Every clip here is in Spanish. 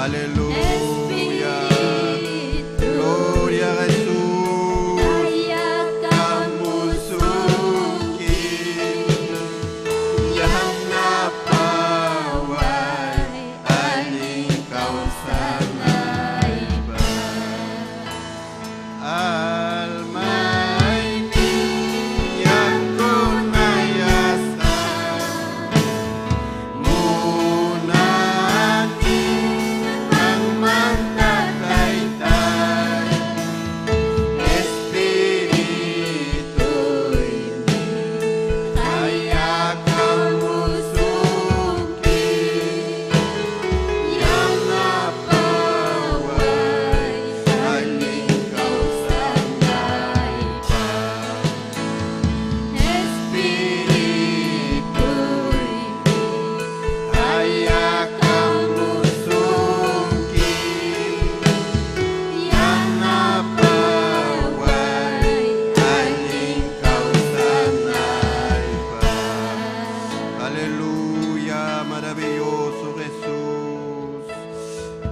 Aleluya. Gloria a Jesús. Kamu sungkin yang napawai aning kau sanay ba. Almighty yang kunayasa munani ang magtataytay Espiritu'y kaya kamusukin yang napaway aning kau sanay pa. Espiritu'y kaya kamusukin yang napaway aning kau sanay pa. Aleluya, maravilloso Jesús.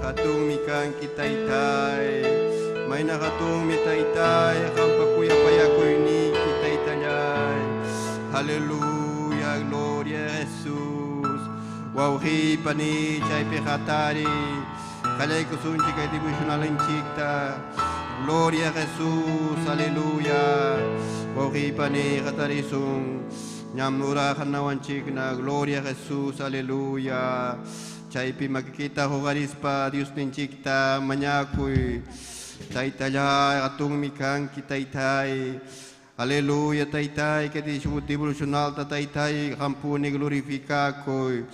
Katung mikang kitaytay, may nakatung mitaytay, kampakuya payakoy ni kitaytayay. Aleluya, gloria a Jesús. Wauhi pani chay pekatari, kalay kusunchi kay devotional en chikta. Gloria a Jesús, aleluya. Wauhi pani katarisung, nyamnura kanawan chikna. Gloria a Jesús, aleluya. Chay pi makikita ko karispa, Dios nin chikta, manyakoy. Taytayay, atung mikang kitaytay. Aleluya, taytay, kati devotional ta taytay, kampuni glorifika koy.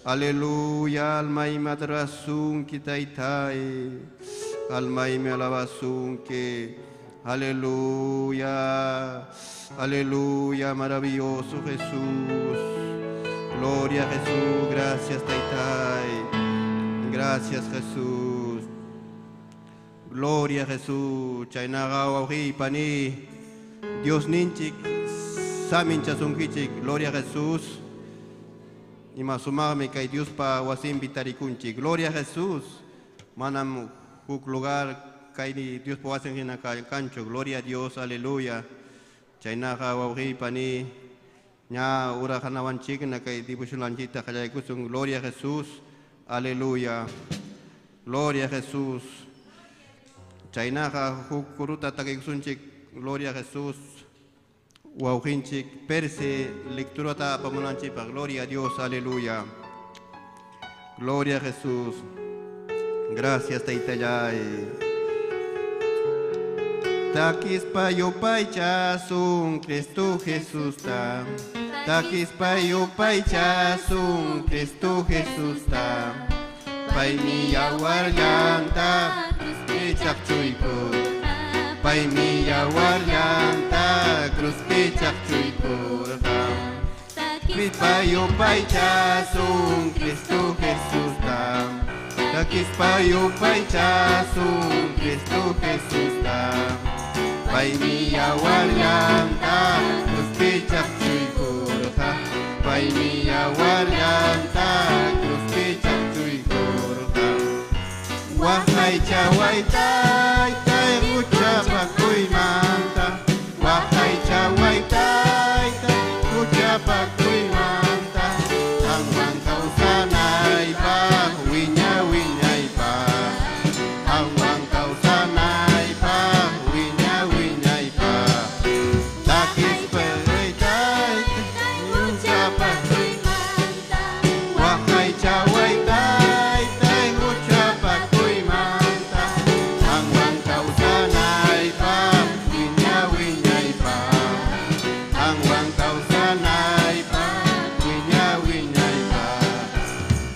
Aleluya, almay madrasung kitaytay. Almay me alabasung ke. Aleluya, aleluya, maravilloso Jesús. Gloria a Jesús, gracias taytay. Gracias Jesús. Gloria a Jesús. Chaynagawahi pani. Dios ninchik, samin chasungkichik. Gloria a Jesús. Y masumame kay Dios pa wasim bitarikunchik. Gloria a Jesús. Manam huk lugar kay ni Dios pa wasim hinakancho. Gloria a Dios, aleluya. Chaynagawahi pani. Nya ura kanawan chik na kay devotional chita kaya kusung. Gloria a Jesús, aleluya. Gloria a Jesús. Chaynaka hukuruta takisunchik. Gloria a Jesús. Wauhinchik perse lectura ta pamunanchik. Gloria a Dios, aleluya. Gloria a Jesús. Gracias taytayay. Takis payo paychasung Cristo Jesús ta. Takis payo paychasung Cristo Jesús ta. Pay miya waryanta Ichak chuypo. Pay miya waryanta Cruz ichak chuypo. Takis payo paychasung Cristo Jesús ta. Takis payo paychasung Cristo Jesús ta. Pay miya waryanta Cruz ichak chuypo. Pay miya waryanta Cruz ichak chuypo. Wahai cawai tay tay ucap akuy manta. Wahai cawai tay tay ucap akuy manta. Ang wangkau sanay pa winya winyay pa. Ang wangkau sanay pa winya winyay pa. Takis peray tay tay ucap akuy manta. Wahai cawai tay tay ucap akuy manta. Ang wangkau sanay pa winya winyay pa. Ang wangkau sanay pa winya winyay pa.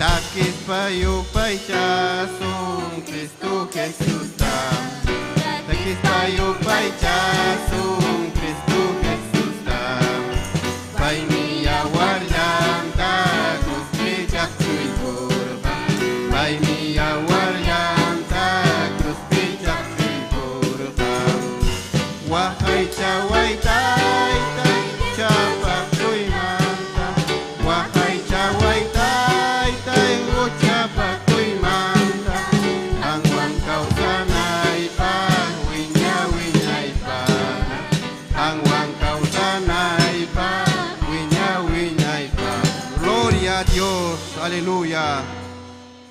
Takis payo paychasung Cristo Jesús ta. Takis payo paychasung Cristo Jesús ta. Pay miya waryanta Cruz ichak chuypo. Pay miya waryanta Cruz ichak chuypo. Wahai cawai tay tay ucap akuy manta. Wahai cawai tay tay ucap akuy manta.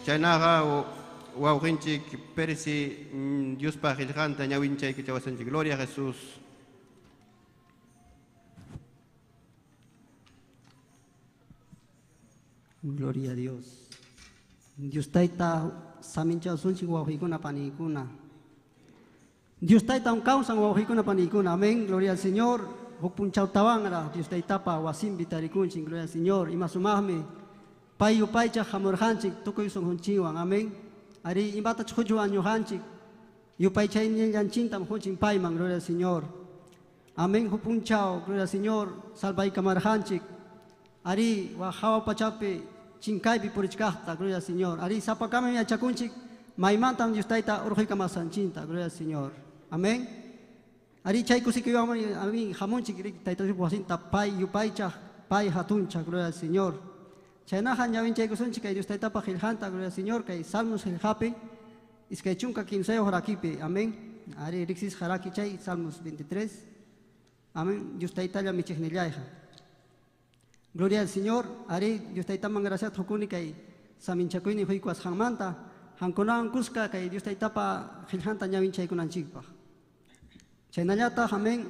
Chaynaqa wawqinchik persi Diospa qillqanta ñawinchayki chawasanchik. Gloria a Jesús. Gloria a Dios. Dios taita samincha sunchik wawqikuna panikuna. Dios taita un causa wawqikuna panikuna. Amén. Gloria al Señor. Hukpunchaw tawangara Dios taitapa wasim bitarikunchik. Gloria al Señor. Imasumahme payu paycha hamurhanchik tukuy sunhunchiwan. Amén. Ari imbata chujuan yuhanchik. Yupaychay nyanchintam hunchin payman. Gloria al Señor. Amén. Hukpunchaw. Gloria al Señor. Salvay kamarhanchik. Ari wahawa pachape chinkaypi purichkahta. Gloria al Señor. Ari sapakame yachakunchik. Maimantam Dios taita urjika masanchinta. Gloria al Señor. Amén. Ari chay kusikiwamani ami hamunchik taita wasinta pay yupaycha pay hatuncha. Gloria al Señor. Chaynahan yawin chay kusunchik kay Dios taita pa hilhanta. Gloria al Señor. Kay Salmos hilhape iskay chunka kimsayo harakipe. Amén. Ari rixis haraki chay Salmos 23. Amén. Dios taita ya michignilayha. Gloria al Señor. Ari Dios taita mangraciat hukuni kay saminchakuini huikuas hangmanta. Hankunan kuska kay Dios taita pa hilhanta yawin chay kunanchikpa. Chaynallata amén.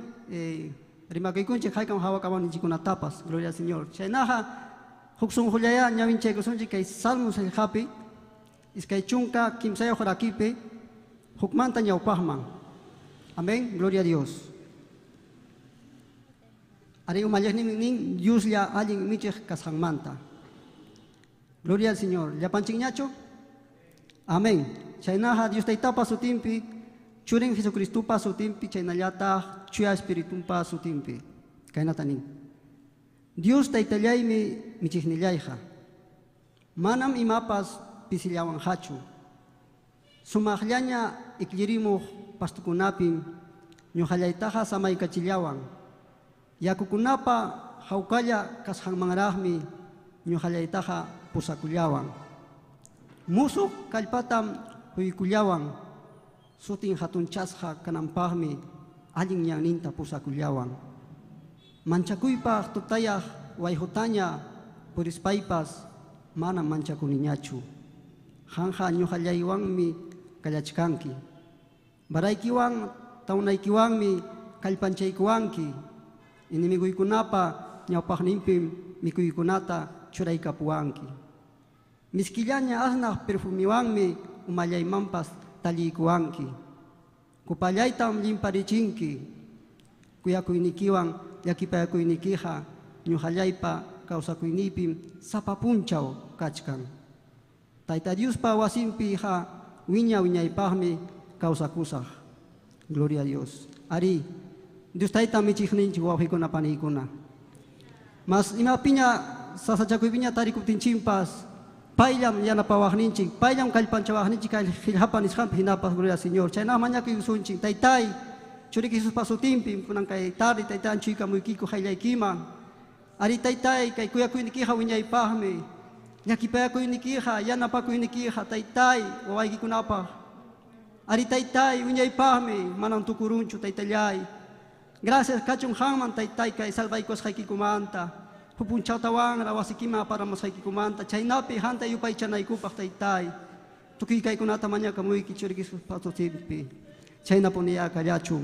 Rimakaykunchik haykam hawakawaninchikunatapas. Gloria al Señor. Chaynaha huksun hullaya ñawin chay kusunchik kay Salmos hilhapi iskay chunka kimsayo harakipe hukmanta ñawpahman. Amén. Gloria a Dios. Ari umayajnin Dios ya alguien michej kasangmanta. Gloria al Señor. ¿Llapanchik ñacho? Amén. Chaynaha Dios taitapa sutimpi churin Jesucristo pa sutimpi chaynallata chuya espiritumpa sutimpi. Kainatanin. Dios taitayaymi michijnillayja. Manam imapas pisillawan hachu. Sumaqllaña iklirimuj pastukunapim ñuqallaytaqa samaykachillawan. Yakukunapa hawkalla kashanmanraqmi ñuqallaytaqa pusakullawan. Musuq kallpatam huykullawan. Sutin hatunchasqa kananpaqmi allin ñanninta pusakullawan. Manchakuypaq tutayaq wayhutaña purispaypas mana manchakuniñachu. Hanja ñuqallaywanmi kallachkanki. Baraykiwan tawnaykiwanmi kallpanchaykuwanki. Inimiguykunapa ñawpaqninpim mikuykunata churaykapuwanki. Miskillaña asnaq perfumiwanmi umallaymanpas taliykuwanki. Kupallaytam limparichinki. Kuyakuynikiwan llakipayakuynikiqa ñuqallaypa kawsakuynipim sapapunchaw kachkan. Tayta Diospa wasinpiqa wiñaypaqmi kawsakusaq. Gloria a Dios. Ari Dios taita michijninchik wawqikuna panikuna. Mas imapiña sasachakuypiña tarikuptinchimpas payllam yanapawaqninchik, payllam kallpanchawaqninchik kay qillqapa nisqanpi hinapas. Gloria al Señor. Chaynaqa mañakuyusunchik taytay churiki Jesuspa sutinpi kunan kay tarde taytan chuykamuykiku hayllaykiman. Ari taytay kay kuyakuynikiqa wiñaypaqmi. Llakipayakuynikiqa yanapakuynikiqa taytay wawaykikunapaq. Ari taytay wiñaypaqmi manan tukurunchu taytallay. Gracias kachun hanman taytay kay salvaykusqaykikumanta. Hupunchawtawanra wasikima paramusqaykikumanta. Chaynapi hanta yupaychanaykupaq taytay. Tukuykaykunata mañakamuyki churiki Jesuspa sutinpi. Chaynapuniya kallachu.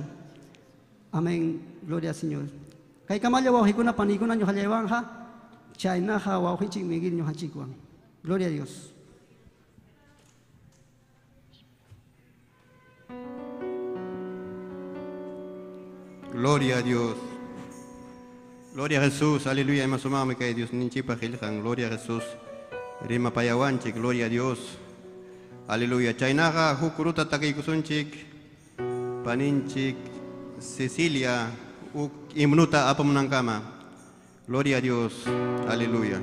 Amén. Gloria al Señor. Kay kamalla wawqikuna panikuna ñuqallaywanqa chaynaqa wawqinchik Miguel ñuqanchikwan. Gloria a Dios. Gloria a Dios. Gloria a Jesús. Aleluya. Imasumame kay Dios ninchipa qillqan. Gloria a Jesús. Rima payawanchik. Gloria a Dios. Aleluya. Chaynaqa hukuruta takiykusunchik paninchik Cecilia imnuta apamunankama. Gloria a Dios. Aleluya.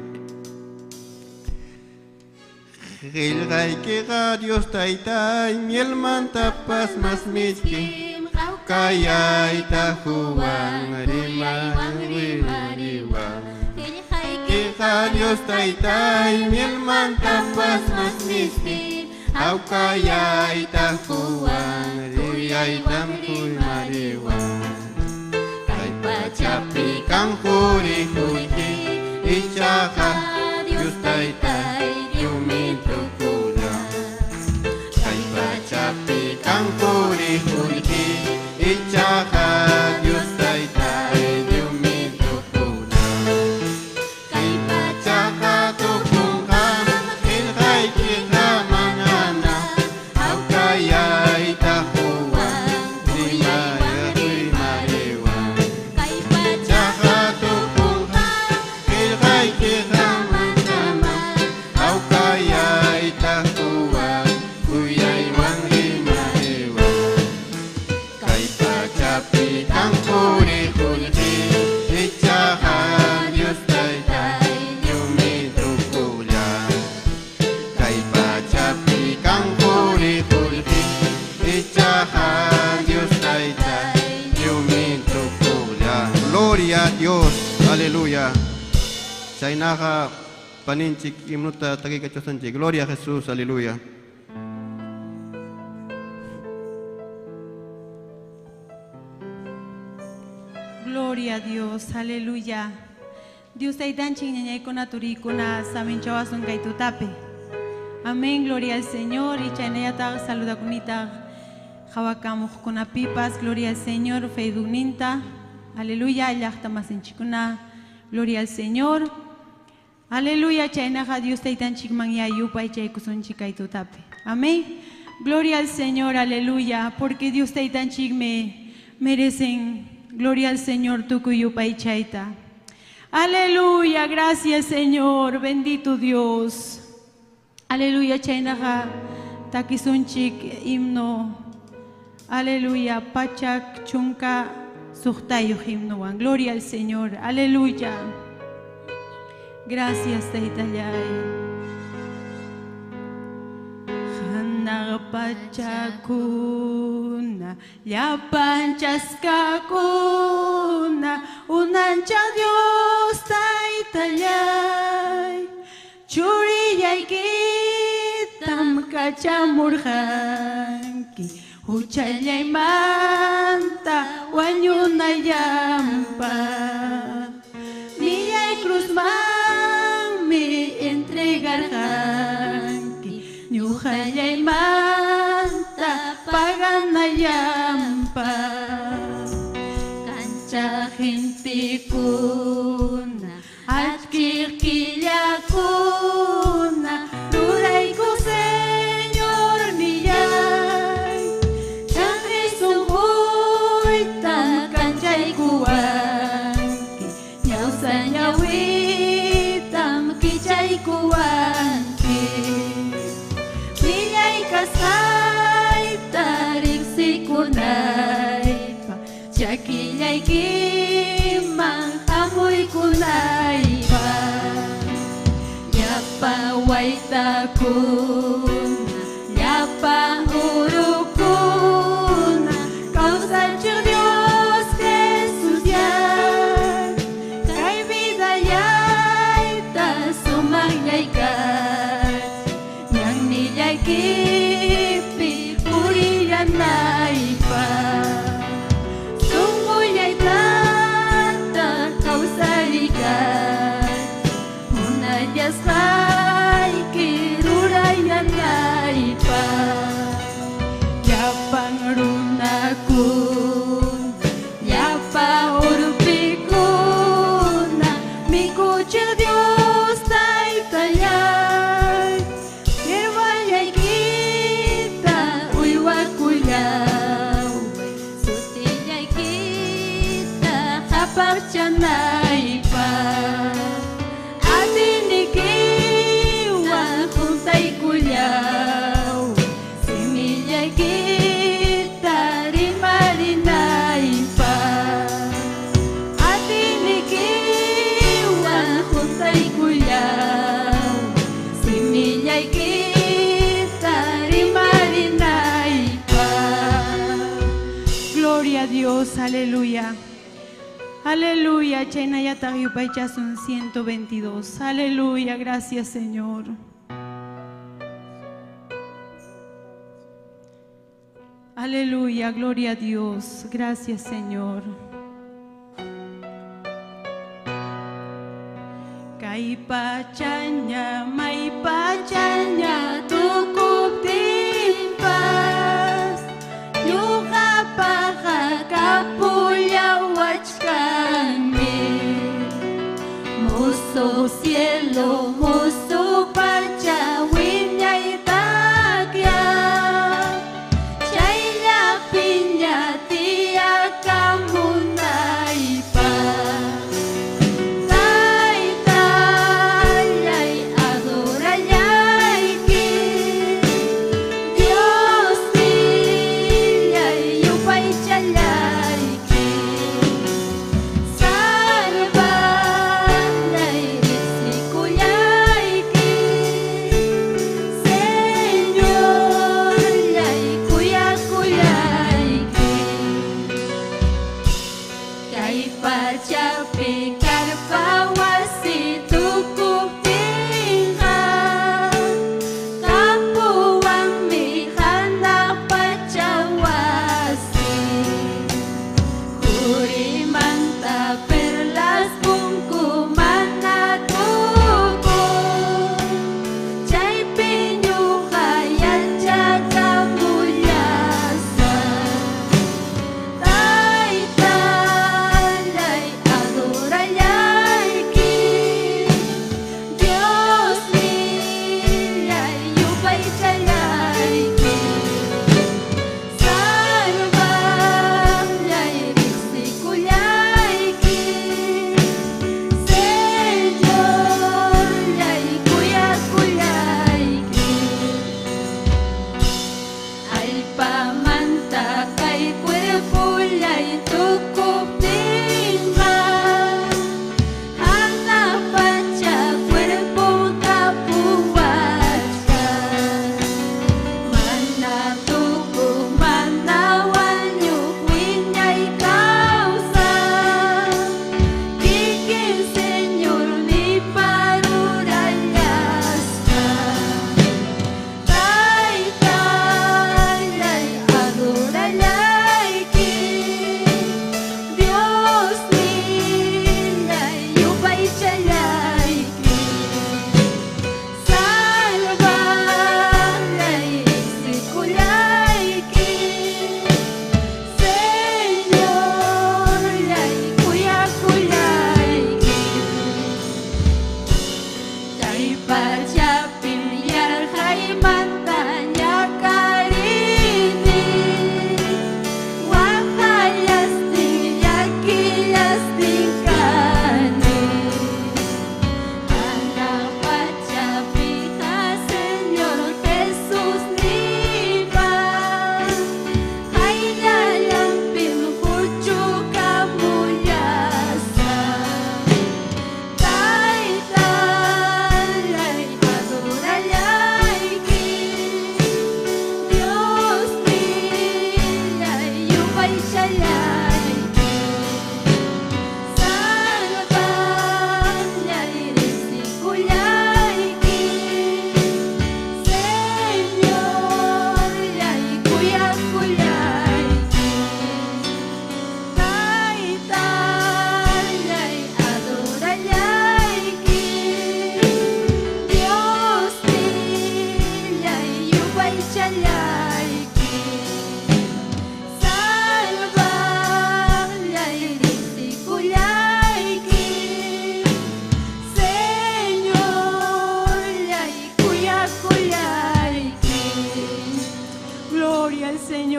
Qillqaykiqa Dios taytay mielmanta pasmas michki kayayta huwan rimariwa. Qillqaykiqa Dios taytay mielmanta pasmas michki kayayta huwan rimariwa. Kay pachapi kang huri-huri ichaqa Dios taytay yumintukuna. Chainaja paninchik imnuta takicachosanchik. Gloria a Jesús, aleluya. Gloria a Dios, aleluya. Dios taitanchik ñañaykuna turikuna saminchawasun kaitutapi. Amén, gloria al Señor. Y chaynayata saluda kunita jawakamuj pipas, gloria al Señor, feiduninta. Aleluya, llaqta masinchikuna, gloria al Señor. Aleluya, chaynaja Dios taitanchik manyayupa y chaykusunchik kaitutapi. Amén. Gloria al Señor, aleluya, porque Dios taitanchik me merecen. Gloria al Señor, tukuyupa y chaita. Aleluya, gracias Señor, bendito Dios. Aleluya, chainaja takisunchik himno. Aleluya, pachak chunka suhtayo himnoan. Gloria al Señor, aleluya. Gracias, Taitayay. Pachakuna, ya panchaskakuna, unancha Dios Taitayay, churiyaykitam kachamurjanki, huchayay manta wañunayampa, miyay cruzman mi entregarjanki, ñujayay manta paganayampa, cancha gentikuna, adquirquillakuna, rurayku Señor niyay, chanrisunguytam kanchaykuwanki, ñawsa ñawitam kichaykuwanki, niyay kasayta riqsikunaypa, chakillaykiman hamuykunaypa, llapa waytakuna, llapa urukuna, kawsanchik Dios Jesus yay, kay vidayayta sumayllaykachi, ñan nillaykipi puriyanaypa, sungullaytanta kawsariykachi, munallasqayki rurayanaypa, llapan runakuna, llapa urpikuna, mikuchik Dios Taitayay, kirwallaykita uywakullaw, sutillaykita hapaqchanaypa, atinikiwan juntaykullaw, simillaykita rimarinaypa, atinikiwan juntaykullaw, simillaykita rimarinaypa. Gloria a Dios, aleluya. Aleluya, chaynayata yupaychasun 122. Aleluya, gracias Señor. Aleluya, gloria a Dios. Gracias Señor. Kay pachaña, may pachaña, tukuptimpas, yuqapaqa kapuyawachkanmi, musu cielo, musu pacha, wiñaytakya, chayllapiña tiyakamunaypa, Taytallay adorallayki, Dios tiyay yupaychallayki, salvallay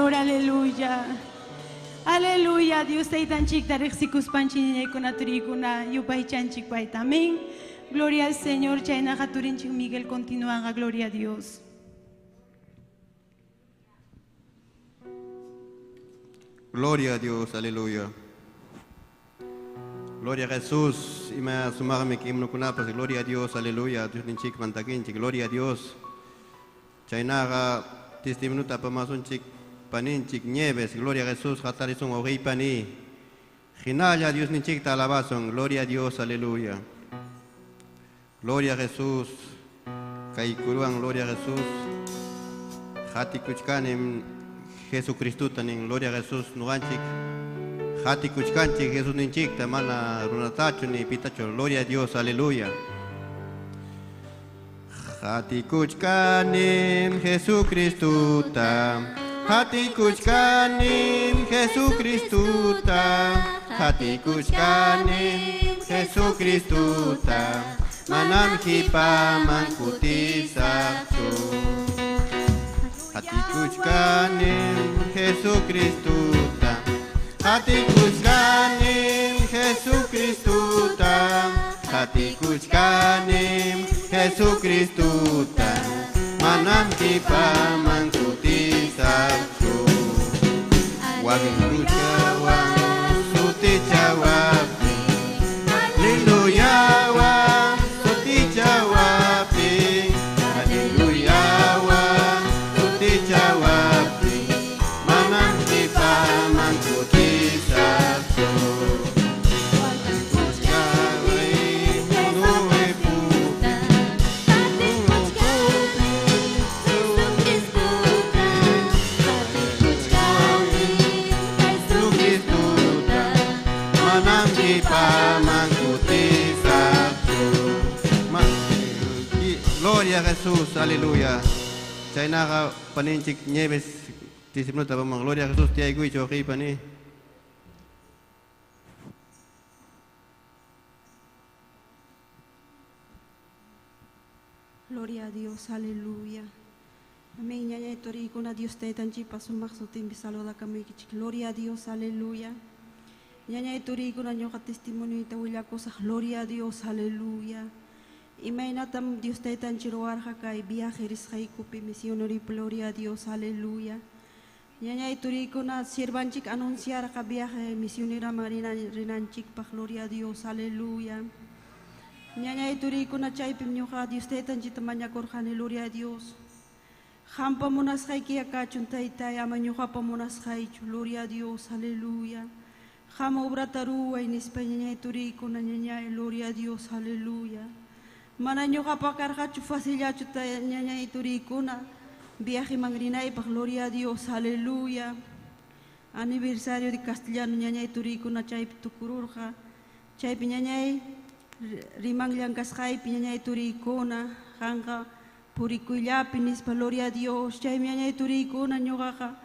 Señor, aleluya. Aleluya, Dios taytanchik tariqsikus panchiñaykuna turikuna yupaychanchik payta. Amén. Gloria al Señor, chayna haturinchik Miguel continuanga, gloria a Dios. Gloria a Dios, aleluya. Gloria a Jesús. Y me sumarme que himno kunapas, gloria a Dios, aleluya. Dios ninchik mantakinchik, gloria a Dios. Chaynaga testiminuta pamasunchik paninchik nieves, gloria a Jesús, hatarizun oripani. Ginalla Dios ninchik talabazon, gloria a Dios, aleluya. Gloria a Jesús. Kaikuruan, gloria a Jesús. Hati kuchkanim Jesucristo tanin, gloria a Jesús, nuganchik. Hati kuchkanchik Jesús ninchik tamana runatacho ni pitacho, gloria a Dios, aleluya. Hati kuchkanim Jesucristo ta. Hati kuchkanim Jesucristo ta. Hati kuchkanim Jesucristo ta. Manam hipa mankutisachu. Hati kuchkanim Jesucristo ta. Hati kuchkanim Jesucristo ta. Hati kuchkanim Jesucristo ta. Manam hipa mankutisachu. Wagin kuchawang suti chawapi. Haleluya wang suti chawapi. Haleluya wang suti chawapi. Manam hipa mankutisachu. Gloria a Jesús, aleluya. Chaynaga paninchik nieves tisimunuta pamang, gloria a Jesús tiayguy choqi pani. Gloria a Dios, aleluya. Amén. Ñaña tori kuna Dios te tanchi pasumak sotim bisaluda kami kichik. Gloria a Dios, aleluya. Ñaña tori kuna ñoka testimonio ita huila cosas. Gloria a Dios, aleluya. Imainatam Dios te tanchi roarja kai viaje risjai kupi misionori. Gloria a Dios, aleluya. Ñaña tori kuna sirvanchik anunciar ka viaje misionera marina rinanchik pa. Gloria a Dios, aleluya. Ñaña ituri kuna chaypim ñuqa Dios taytanchik tamaña korjani, gloria a Dios. Hampa munasqayki yakachun taytay, ama ñuqapa munasqaychu, gloria a Dios, aleluya. Hama obrata ruway nispa ñaña ituri kuna ñaña, gloria a Dios, aleluya. Mana ñuqapa karqachu fasillachu ñaña ituri kuna viaje mangrinaypaq, gloria a Dios, aleluya. Aniversario de castellano ñaña ituri kuna chaypi tukururqa, chaypi ñañay rimanllanqasqaypi ñañay turiykuna qanqa purikuyllapi nispa, gloria a Dios. Chaymi ñañay turiykuna ñuqaqa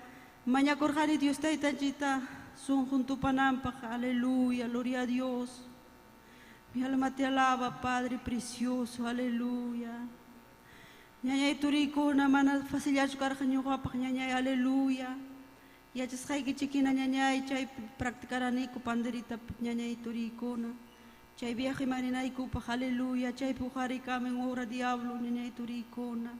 mañakurqani Dios taytanchikta sunquntupananpaq, aleluya, gloria a Dios. Mi alma te alaba, Padre precioso, aleluya. Ñañay turiykuna mana fasillachu karqa ñuqapaq ñañay, aleluya. Yachasqayki chikina ñañay chay practicaraniku panderita ñañay turiykuna. Chay viaje marinaykupa, aleluya. Chay pujari kamen obra diablo ñañay turikuna,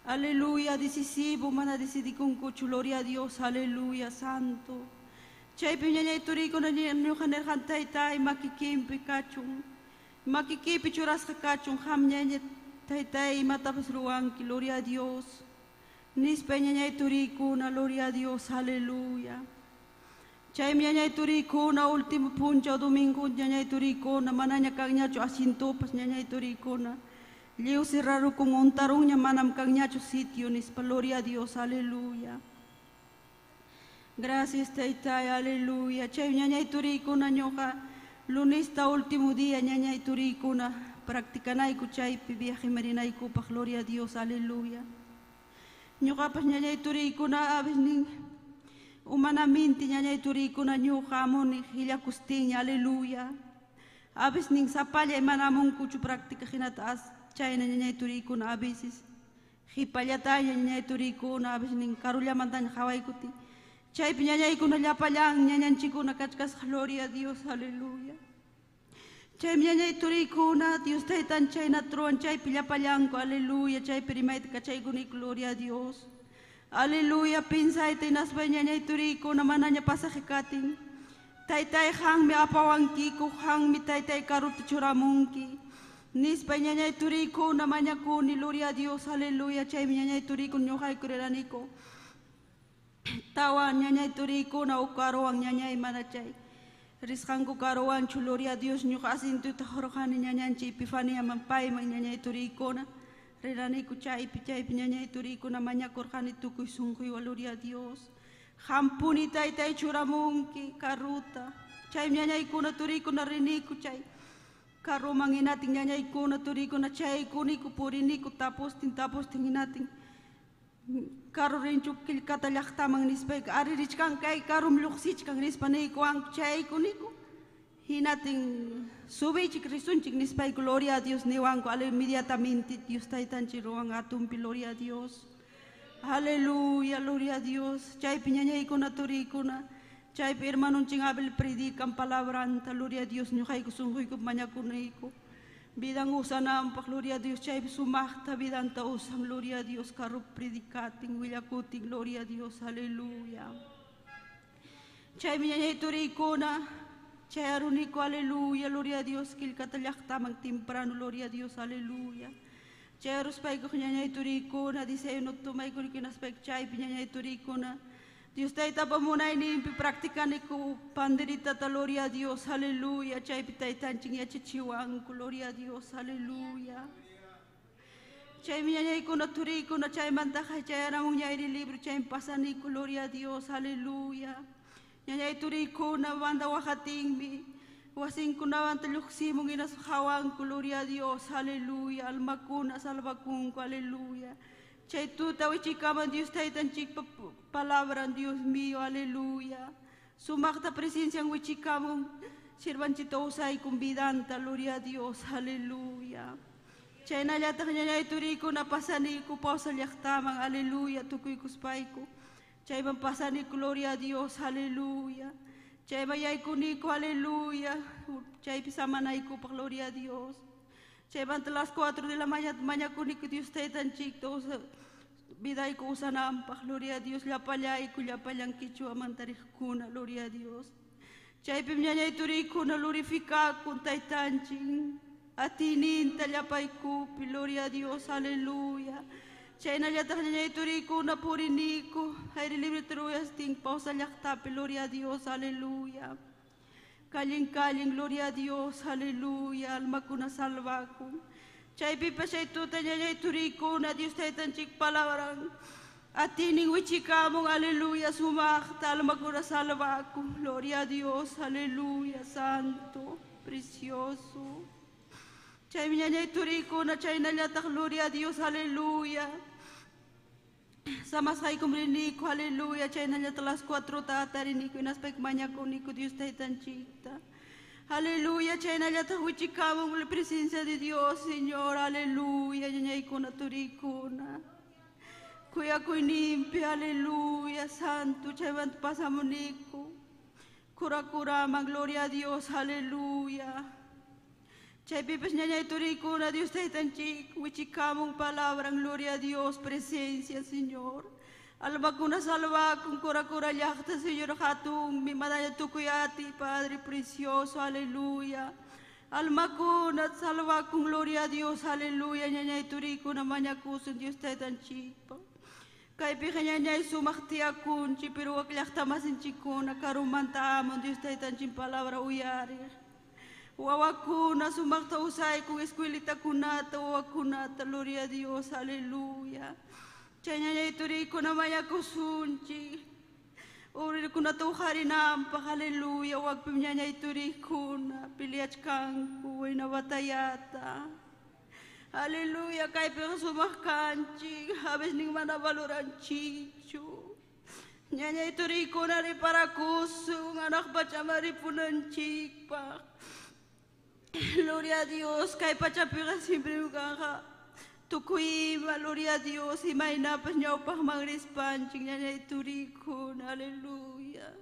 aleluya. Decisivo mana decidicuncuchu, gloria a Dios, aleluya, santo. Chay ñañay turikuna ñuqa nerqan taytay makikimpi kachun, makikipi churasqa kachun, ham ñañay taytay imatapas ruwanki, gloria a Dios. Nispa ñañay turikuna, gloria a Dios, aleluya. Chay ñañay turikuna último puncha domingo ñañay turikuna manaña kagñacho asintopas ñañay turikuna liu cerraru con ontaruña manam kagñacho sitio nispa, gloria a Dios, aleluya. Gracias taytay, aleluya. Chay ñañay turikuna ñoqa lunista último día ñañay turikuna practicanayku chaypi viaje marinaykupaq, gloria a Dios, aleluya. Ñoqapas ñañay turikuna aves nin humanamente ñañay turikuna ñuqa amuni hillakustiña, aleluya. A veces nin sapalla imanamunkuchu práctica hinata chayna ñañay turikuna a veces Hipayataña ñañay turikuna a veces nin karullamantaña hawaikuti. Chaypi ñañaykuna llapallan ñañanchikuna kachkas gloria a Dios, aleluya. Chay ñañay turikuna Dios taytan chayna truan chaypi llapallanku, aleluya. Chaypi rimayta kachaykunik gloria a Dios. Aleluya, pinsayta nasbay ñañay turikuna manaña pasaje katin. Taytay hanmi apawankiku, hanmi taytay karuta churamunki. Nispay ñañay turikuna mañakuni, gloria a Dios, aleluya. Chay ñañay turikuna ñuqayku riraniko. Tawan ñañay turikuna ukaruwan ñañay manachay. Risqanku karuwanchu, gloria a Dios, ñuqa asintuta jorojani ñañanchi Epifania payman ñañay turikuna. Riraniko chaypi ñañay turikuna mañakurqani tukuy sunquywan, gloria a Dios. Hampuni taytay churamunki karuta. Chay ñañaykuna turikuna riniku chay. Karuman inatin ñañaykuna turikuna chaykuniku puriniku tapustin inatin. Karu rinchu kilkata llaqtaman nispayka aririchkan kay karum lluqsichkan nispa niykuwanku chaykuniku. Hinatin subichik risunchik nispay gloria a Dios niwanku inmediatamente Dios taytanchik ruwan atumpi gloria a Dios. Aleluya, gloria a Dios. Chaypi ñañaykuna turikuna. Chaypi hermanunchik Abel predican palabranta, gloria a Dios. Ñuqayku sunquyku mañakunayku. Vidan usananpaq, gloria a Dios. Chaypi sumaqta vidanta usan, gloria a Dios. Karup predicatin, willakutin, gloria a Dios. Aleluya. Chaypi ñañay turikuna. Chay aruniku, aleluya, gloria a Dios. Kilkata llaqtaman temprano, gloria a Dios. Aleluya. Cheros paiko ñañay turikuna, dice no tumaykuni kinaspek chaypi ñañay turikuna. Dios tayta pamunay nimpi practicaniku panderita, gloria a Dios, aleluya. Chaypi taytanchik yachachiwanku, gloria a Dios, aleluya. Chaymi ñañaykuna turikuna, chaymantaqa chayaramun ñayri libro, chaymi pasaniku, gloria a Dios, aleluya. Ñañay turikuna banda wajatinmi. Wasinkunawanta lluqsimun inas hawanku, gloria a Dios, aleluya. Almakuna salvakunku, aleluya. Chay tuta wichikaman Dios taytanchik palabran, Dios mío, aleluya. Sumaqta presencian wichikamun sirvanchita usaykun vidanta, gloria a Dios, aleluya. Chaynallataq ñañay turikuna pasaniku pausa llaqtaman, aleluya, tukuykuspayku. Chayman pasaniku, gloria a Dios, aleluya. Chayma yaykuniku, aleluya. Chaypi samanayku, gloria a Dios. Chaymanta las 4 de la mañakuniku Dios taytanchik vidayku usananpaq, gloria a Dios. Llapallayku, llapallankichu amantarikuna, gloria a Dios. Chaypi ñañay turikuna glorificakun taytanchik. Atininta llapaykupi, gloria a Dios, aleluya. Chaynallataq ñañay turikuna puriniku aire libre truyastin pausa llaqtapi, gloria a Dios, aleluya. Kallin gloria a Dios, aleluya. Almakuna salvakun. Chaypipas chay tuta ñañay turikuna Dios taytanchik palabran atinin wichikamun, aleluya. Sumaqta almakuna salvakun, gloria a Dios, aleluya. Santo, precioso. Chaymi ñañay turikuna chaynallataq, gloria a Dios, aleluya. Samasaykum riniku, aleluya. Chaynallataq las 4 tatariniku inaspek mañakuniku Dios taytanchikta, aleluya. Chaynallataq wichikamun la presencia de Dios, Señor, aleluya. Ñañaykuna turikuna kuyakuyninpi, aleluya. Santo, chaymanta pasamuniku kurakuraman, gloria a Dios, aleluya. Chaypipas ñañay turikuna Dios taytanchik wichikamun palabran, gloria a Dios, presencia, Señor. Almakuna salvakun kurakura llaqta, Señor hatun mi madaya tukuyati, Padre precioso, aleluya. Almakuna salvakun, gloria a Dios, aleluya. Ñañay turikuna mañakusun Dios taytanchik. Kaypiqa ñañay sumaqtiyakunchik, pero wak llaqtamasinchikuna karumanta aman Dios taytanchik palabra uyariq. Wawakuna sumaqta usaykun escuelitakunata, wawakunata, gloria a Dios, aleluya. Chay ñañay turikuna mañakusunchik urirkunata uharinanpaq, aleluya. Wakpim ñañay turikuna piliachkanku wayna batallata, aleluya. Kaypiqa sumaq kanchik, a veces nin mana valoranchikchu. Ñañay turikuna riparakusun anak pachama ripunanchikpaq, gloria a Dios. Kay pachapiqa siempre kanja Tukuima, gloria a Dios, y maina pues ño pa magrispanchik, ña turikun, aleluya.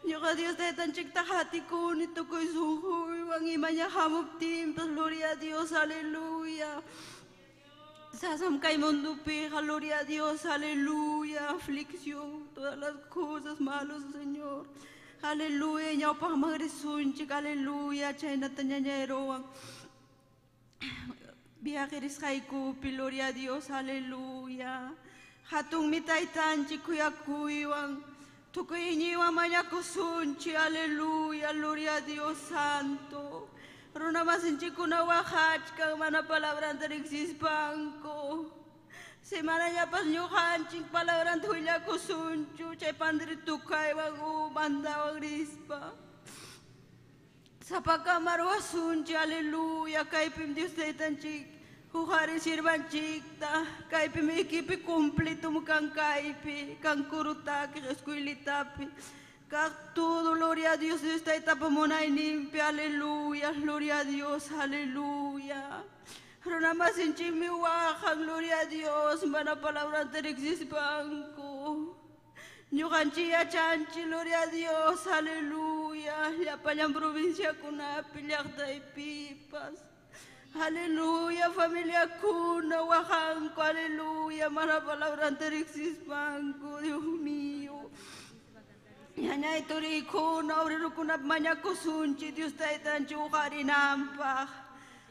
Ño a Dios de tan chik tahatikun, y tukuy sunjuy, wang y maña hamuptim, pues gloria a Dios, aleluya. Sasam kay mundo pija, gloria a Dios, aleluya. Aflicción, todas las cosas malas, Señor. Aleluya, ña pa magrisunchik, aleluya, chayna tañañero. Viajeris haikupi, gloria a Dios, aleluya. Hatung mitaitanchi kuyakuyuan. Tukuyiñiwan mañakusunchi, aleluya, gloria a Dios santo. Runa masinchi kunawahachka, mana palabran terexis banco. Semana ya pas ñuhanchik palabran tuyakusunchu, chay pandri tukaywan mandawa grispa. Sapakamaru asunchi, aleluya, kaipim Dios de tanchik. Hujarin sirvanchikta, kaipim ekipi cumplitum kan kaipi, kan kurutaki, escuilitapi. Kak todo, gloria a Dios, esta etapa monay limpia, aleluya, gloria a Dios, aleluya. Runama sinchimi waja, gloria a Dios, mana palabra terexis banco. Ñuganchilla chanchi, gloria a Dios, aleluya. Ya pañan provincia kunapi, llakta y pipas. Aleluya, familia Cuna, Oaxaca, aleluya, mana palabra terexis banco, Dios mío. Ñañay turikuna, obrero kunap mañakusunchi, Dios taitan chujarinampa.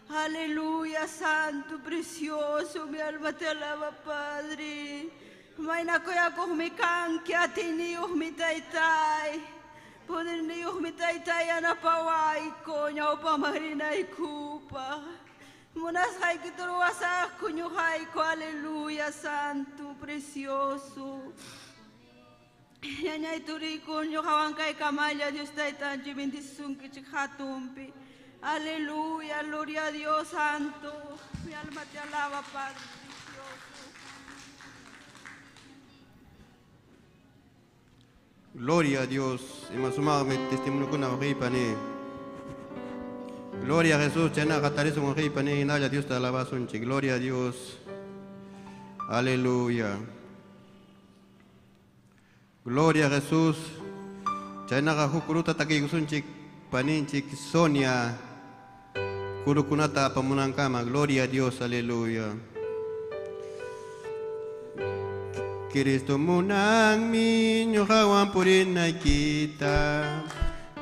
Aleluya, santo, precioso, mi alma te alaba, Padre. Maina koya mi kanki, atini mi taitai. Poder ni mi taitai anapawai ko, ñao pa marina y kupa. Munas hay que toro wasak kuño hay ko, aleluya, santo, precioso. Ñañay turikun, yo hawankay kamaya, Dios taitanchi, bendición que chihatumpi. Aleluya, gloria a Dios santo. Mi alma te alaba, Padre precioso. Gloria a Dios. Y más mi testimonio con la ripane. Gloria a Jesús. Chena catarizo con ripane. Y nada, Dios te alaba, sonchi. Gloria a Dios. Aleluya. Gloria a Jesús. Chena gajukuruta takigusunchik. Paninchik Sonia. Kurukunata pamunankama. Gloria a Dios. Aleluya. Cristo munang mi nyuhawan purina kita.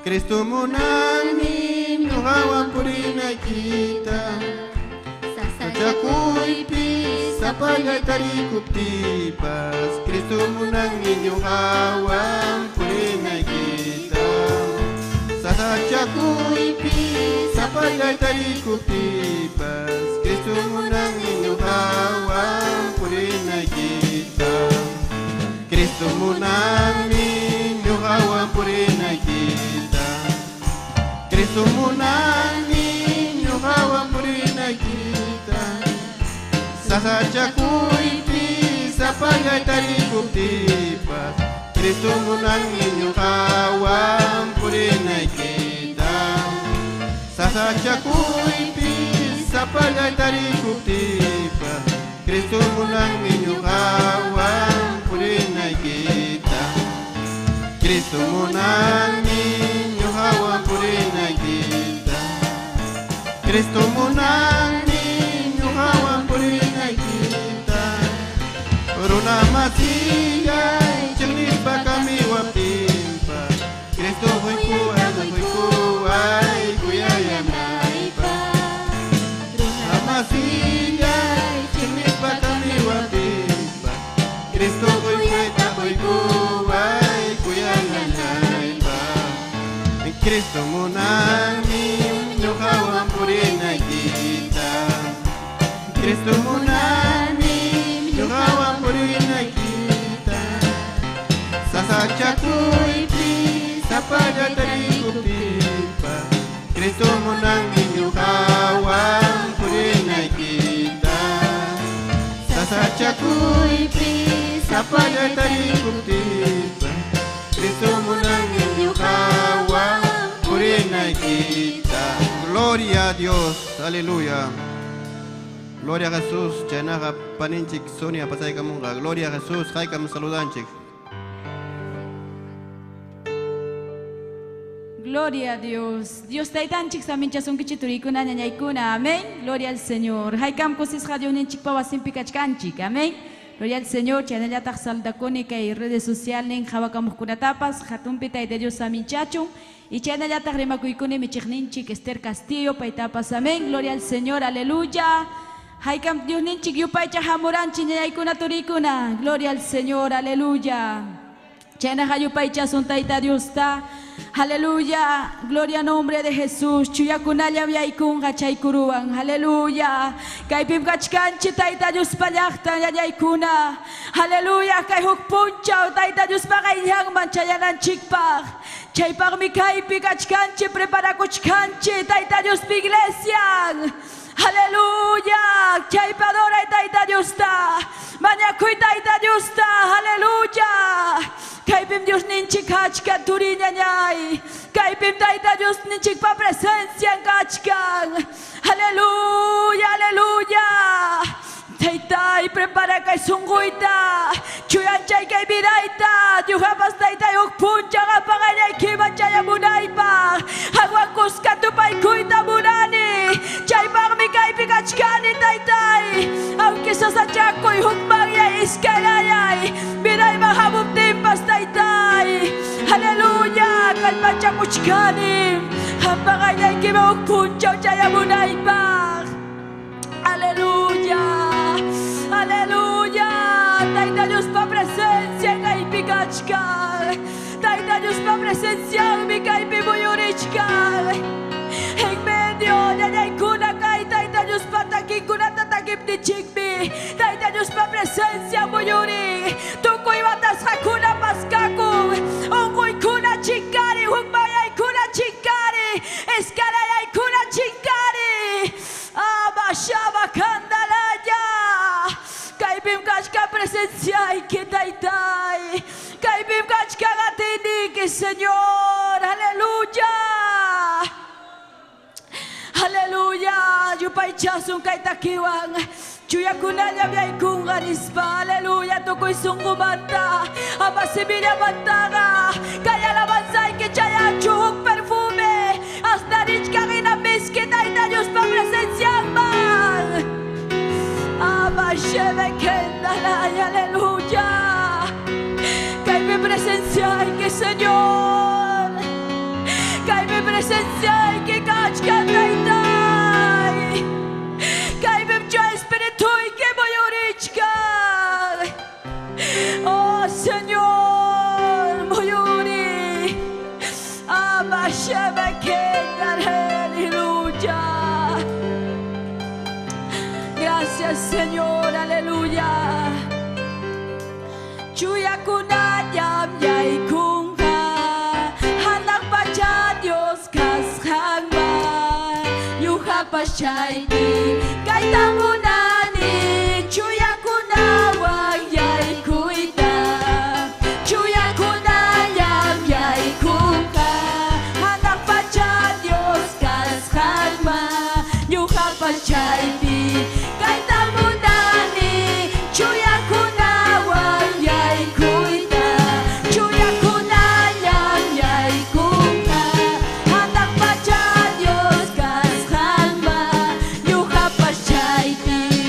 Cristo munang mi nyuhawan purina kita. Sasakuy pi sapagay tarikup tipas. Cristo munang mi nyuhawan purina kita. Sasakuy pi sapagay tarikup tipas. Cristo munang mi nyuhawan purina kita. Cristo munami nyuhawan purina kita. Cristo munami nyuhawan purina kita. Sasachakuy pi sapagay tarikup tipas. Cristo munami nyuhawan purina kita. Sasachakuy pi sapagay tarikup tipas. Cristo munami nyuhawan purina kita. Cristo munami nyuhawan purina kita. Cristo munami nyuhawan purina kita. Runa masigay chilipa kami wapimpa. Cristo hoy kuay kuyayam naipa. Runa masigay chilipa kami wapimpa. Cristo hoy kuay kuyayam naipa. Cristo munami nyuhawan purina kita. Cristo munami nyuhawan purina kita. Sasachakuy pi sapaga tarikup tipa. Cristo munami nyuhawan purina kita. Sasachakuy pi sapaga tarikup tipa. Cristo munami nyuhawan purina kita. Gloria a Dios, aleluya. Gloria a Jesús, Chaynaga Paninchik, Sonia Pasay Kamunga. Gloria a Jesús, Haikam Saludanchik. Gloria a Dios. Dios taitanchik saminchasun kichiturikuna ñañaykuna. Amén. Gloria al Señor. Haikam kusis radioninchik pawasin pikachkanchik. Amén. Gloria al Señor. Chanayataq saldakuni kay redes sociales hawakamuqkunatapas hatunpi tayta Dios saminchachun. Y chanayataq rimakuykuni michiqninchik Esther Castillo paytapas. Amén. Gloria al Señor. Aleluya. Haikam Dios ninchik yupaycha hamuranchik ñañaykuna turikuna. Gloria al Señor. Aleluya. Chayna yupaycha son tayta Dios ta. Aleluya, gloria al nombre de Jesús. Chuyakunalla viaykunga chaykuruan. Aleluya. Kaypim kachkanchi tayta Dios pallaqta yayaykuna. Aleluya, kay hukpunchaw tayta Dios paqayllanman chayananchikpaq. Chaypaqmi kaypi kachkanchi preparakuchkanchi tayta Dios pi iglesian. Aleluya, chaypadora tayta Dios ta. Mañakuy tayta Dios ta. Aleluya. Kaypim Dios ninchik hachkan turiñañay. Kaypim tayta Dios ninchik pa presencia kachkan. Aleluya, aleluya. Taytay prepara kay sunguita. Chuyanchay kay vidayta. Yuhapas taytay ukpuncha kapangayay kimanchaya munaypa. Hagwakus katupay kuita munani. Chaypang mi kaypi kachkani taytay. Aunque sasachakoy hukmangya iskanayay. Miray mahabub timpas taytay. Aleluya. Kalmancha kuchkani. Hapangayay kima ukpuncha chaya munaypa. Aleluya. Aleluya. Tayta Dios pa presencia en Aipikachka. Tayta Dios pa presencia en mi Kaipimuyurichka. En medio de Yaikuna Kai, Tayta Dios pa takikuna tatakip ni chikmi. Tayta Dios pa presencia muyuri. Tukoy batas hakuna paskaku. Ongoy kuna chikari. Hukmayay kuna chikari. Eskarayay kuna chikari. Abashaba kandalaya. Kaipim kachka presencia y que taitai. Kaipim kachka gatini que Señor. Aleluya. Aleluya. Yupaychasun kaitakiwan. Chuyakunanya viaykungarispa. Aleluya. Tokoy sungumanta. Abasimilia mantaga. Kaya labanzay que chayachuk perfume. Hasta rich kagina miski taita Dios pa presencia man. Abashebe kendalay, aleluya. Que mi presencia hay que Señor. Que mi presencia hay que kachka taitai. Que mi yo espíritu y que voy urichka. Oh Señor, voy uri. Abashebe kendalay, aleluya. Gracias Señor, aleluya. Chuya kunayam yaikunga. Hanak pacha Dios kashangma. Yuha pashaini. Kaitamunani. Chuya kunawang yaikuita. Chuya kunayam yaikunga. Hanak pacha Dios kashangma. Yuha pashaini. Dios,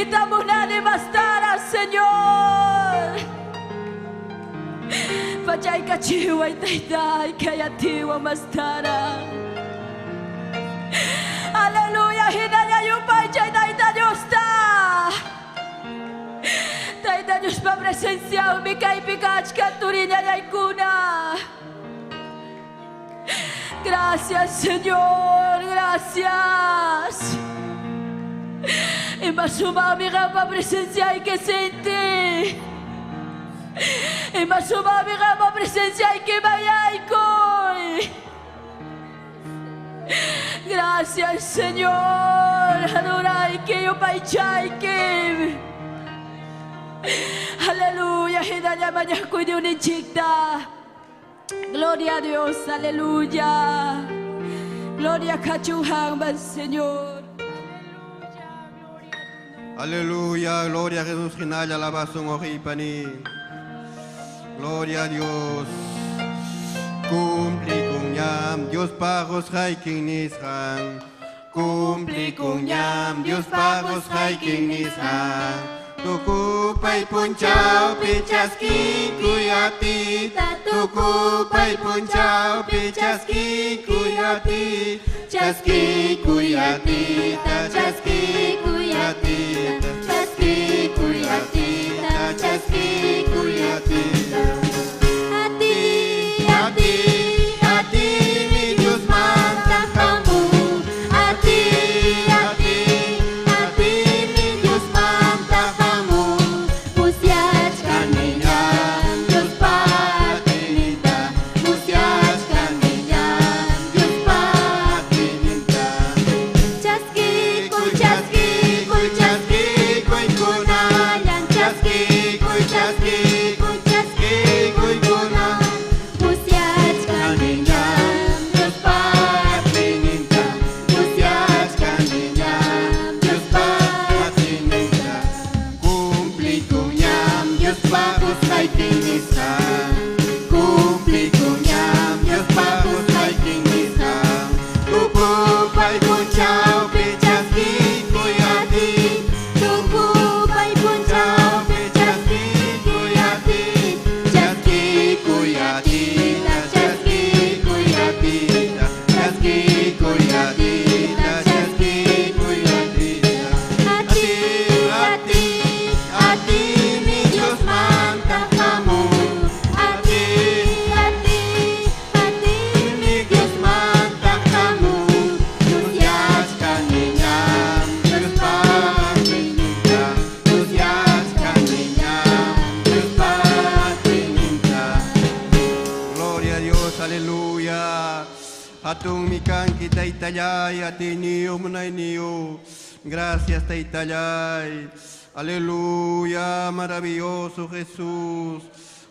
necesitamos nadie más estar, Señor. Pachay kachiwa itaitai kayatiwa mastara. Aleluya, hinaya yupay chay taita Dios ta. Taita Dios pa presencia mi kay pikach katurinya yaykuna. Gracias, Señor, gracias. Y más suma mi gama presencia y que sentí. Y más suma mi gama presencia y que vaya y coi. Gracias, Señor. Adorai que yo paichay que. Aleluya. Hidaya mañana cuide una chica. Gloria a Dios, aleluya. Gloria a Cachuhang, Señor. Aleluya, gloria a Jesús, Ginaya, alabación, ojipani. Gloria a Dios. Cumpli kunyam, Dios pagos haiking nishan. Cumpli kunyam, Dios pagos haiking nishan. Tuku pai punchau pichaski kuyati. Tuku pai punchau pichaski kuyati. Chaski kuyati, chaski kuyati, chaski kuyati, chaski kuyati. Hati, mi Dios manda kamu. Hati, mi Dios manda kamu. Musiać kamienia, Dios patinita. Musiać kamienia, Dios patinita. Chaski, kuy chaski, kuy chaski, kuy kunayan. Chaski, kuy chaski, kuy chaski, kuy kunayan. Musiać kamienia, Dios patinita. Musiać kamienia, Dios patinita. Cumpli kunyam, Dios pagos haiking nishan. Cumpli kunyam, Dios pagos haiking nishan. Tuku pai punchau pichaski kuyati. Tuku pai punchau Pichaski kuyati. Chaski kuyati, chaski kuyati, chaski kuyati, chaski kuyati. Hati, mi Dios manda kamu. Hati, mi Dios manda kamu. Musiać kamienia, Dios patinita. Musiać kamienia, Dios patinita. Gloria a Dios, aleluya. Atung mikan kita itayay, ati niyo munay niyo. Gracias te itayay. Aleluya, maravilloso Jesús.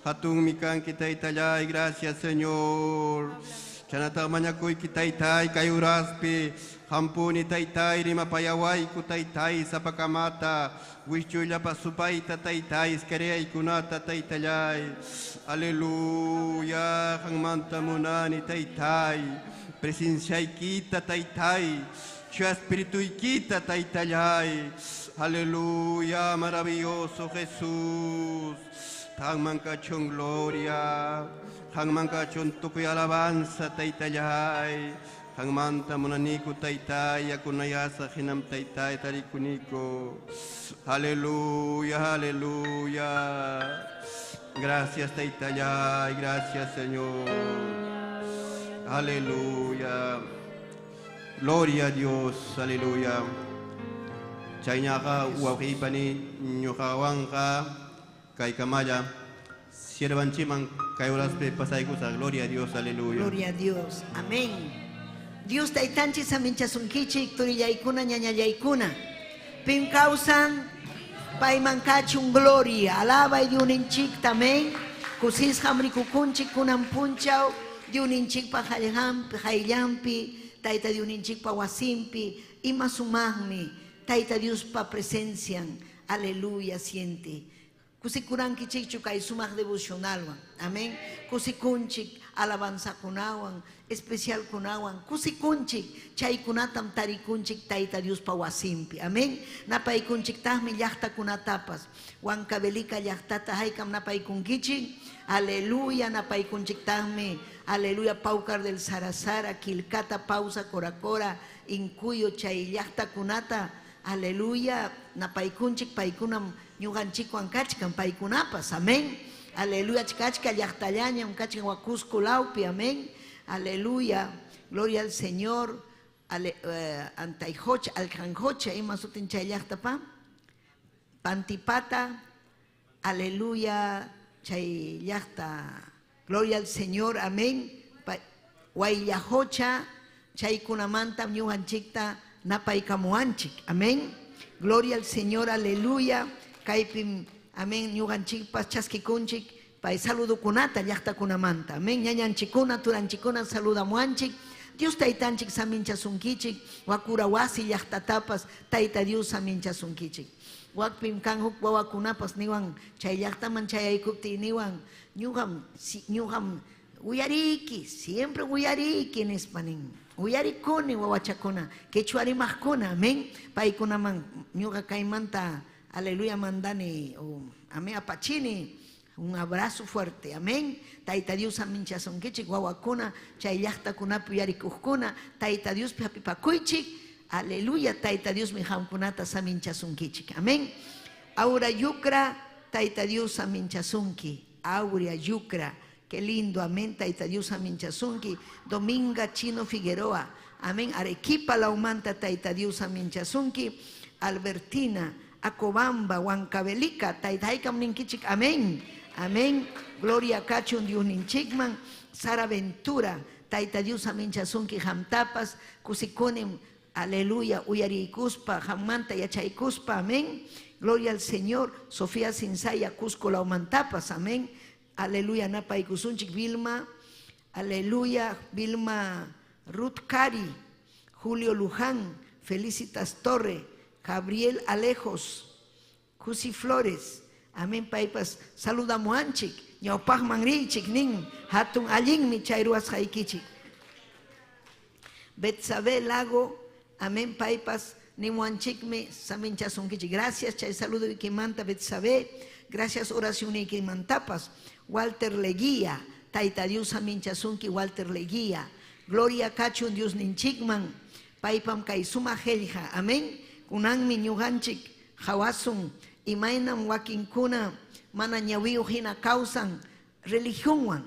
Atung mikan kita itayay, gracias Señor. Chanatamanyak ko'y kitaytay kayo raspi. Hampuni taytay, rimapayaway ko taytay sa pagkamata. Wishyula pasupay tataytay, iskareyay kunata taytayay. Aleluya, kang manta mo na ni taytay. Presensyay kita taytay. Siya espiritu'y kita taytayay. Aleluya, maravilloso Jesús. Tang mangkachong gloria. Hang mangkachong tukoy alabanza taytayay. Hang manta mo na niko taytay. Ako nayasa kinam taytay talikuniko. Aleluya, aleluya. Gracias taytayay. Gracias Señor. Aleluya. Gloria a Dios. Aleluya. Chaynya ka uwaki pa ni nyukawang ka kay kamaya. Sirvan chimang kay oras pe pasay ko sa gloria a Dios. Aleluya. Gloria a Dios. Amén. Dios taitanchi sa minchasunkichik turiyaykuna ñañayaykuna. Pim causan paimankachun gloria. Alaba y diuninchik tamén. Kusis hamrikukunchik kunan punchaw. Diuninchik pa hayllampi. Taita diuninchik pa wasimpi. Ima sumagmi. Taita Dios pa presencian. Aleluya, siente. Kusikurankichikchu kay sumak devocionalwan. Amén. Kusikunchik alabanza kunawan, especial kunawan. Kusikunchik chaykunatam tarikunchik Tayta Dios pa wasimpi. Amén. Napaykunchik tahmi llaqta kunatapas. Huancavelica llaqtata haykam napaykunkichik. Aleluya, napaykunchik tahmi. Aleluya, Paucar del Sarasara, Quilcata, Pausa, Coracora, Incuyo, chay llaqta kunata. Aleluya, napaykunchik paykunam ñuqanchik kachkan paykunapas, amén. Aleluya, chikachka llaqtallañam kachkan Huacusco laupi, amén. Aleluya, gloria al Señor. Antayjocha, Alcanjocha, ima sutin chay llaqtapa, Pantipata, aleluya, chay llaqta, gloria al Señor, amén. Huayllajocha, chay kunamanta ñuqanchikta napaykamuanchik, amén. Gloria al Señor, aleluya. Kaipim, amén, ñuqanchikpas chaskikunchik, pay saludukunata llaqtakunamanta, amén. Ñañanchikuna, turanchikuna saludamuanchik. Dios taytanchik saminchasunkichik, wakura wasi llaqtatapas Tayta Dios saminchasunkichik. Wakpim kan huk wawakunapas niwan chay llaqtaman chayaykupti niwan ñuqam uyariki, siempre uyariki nispanin. Uyarikuni wawachakuna, quechua rimaqkuna, amén. Paykunaman ñuqa kaymanta, aleluya, mandani, amén, apachini, un abrazo fuerte, amén. Tayta Dios aminchasunkichik, wawakuna, chay llaqtakunapi uyarikuqkuna, Tayta Dios hapipakuychik, aleluya, Tayta Dios mi hamkunata saminchasunkichik, amén. Aura yukra, Tayta Dios saminchasunki, Aurea yukra. Qué lindo, amén, Tayta Dios aminchasunki. Dominga Chino Figueroa, amén. Arequipa Laumanta, Tayta Dios aminchasunki. Albertina, Acobamba, Huancavelica, Tayta Haykam ninkichik, amén. Amén. Gloria Cachun Dios ninchikman. Sara Ventura, Tayta Dios aminchasunki, Hamtapas, Kusikonim, aleluya, Uyarikuspa, Hamanta Yachaykuspa, amén. Gloria al Señor. Sofía Sinsaya, Cusco Laumantapas, amén. Aleluya, Napay Kusunchik, Vilma, aleluya, Vilma Ruth Cari, Julio Luján, Felicitas Torre, Gabriel Alejos, Cusi Flores, amén, paipas, saludamos anchik, ñaupaj manrichik, nin, hatun allin mi chairuas haikichik. Betsabe Lago, amén, paipas, nimuanchik me, samin chasunkichik. Gracias, chay saludo y que manta Betsabe, gracias oración y que mantapas. Walter Leguía, Tayta Dios aminchasunki, Walter Leguía. Gloria Cachun Dios ninchikman, paipam kaisuma helja, amén. Kunanmi ñuqanchik hawasun, imaynam wakinkuna mana ñawiyu hina causan religionwan.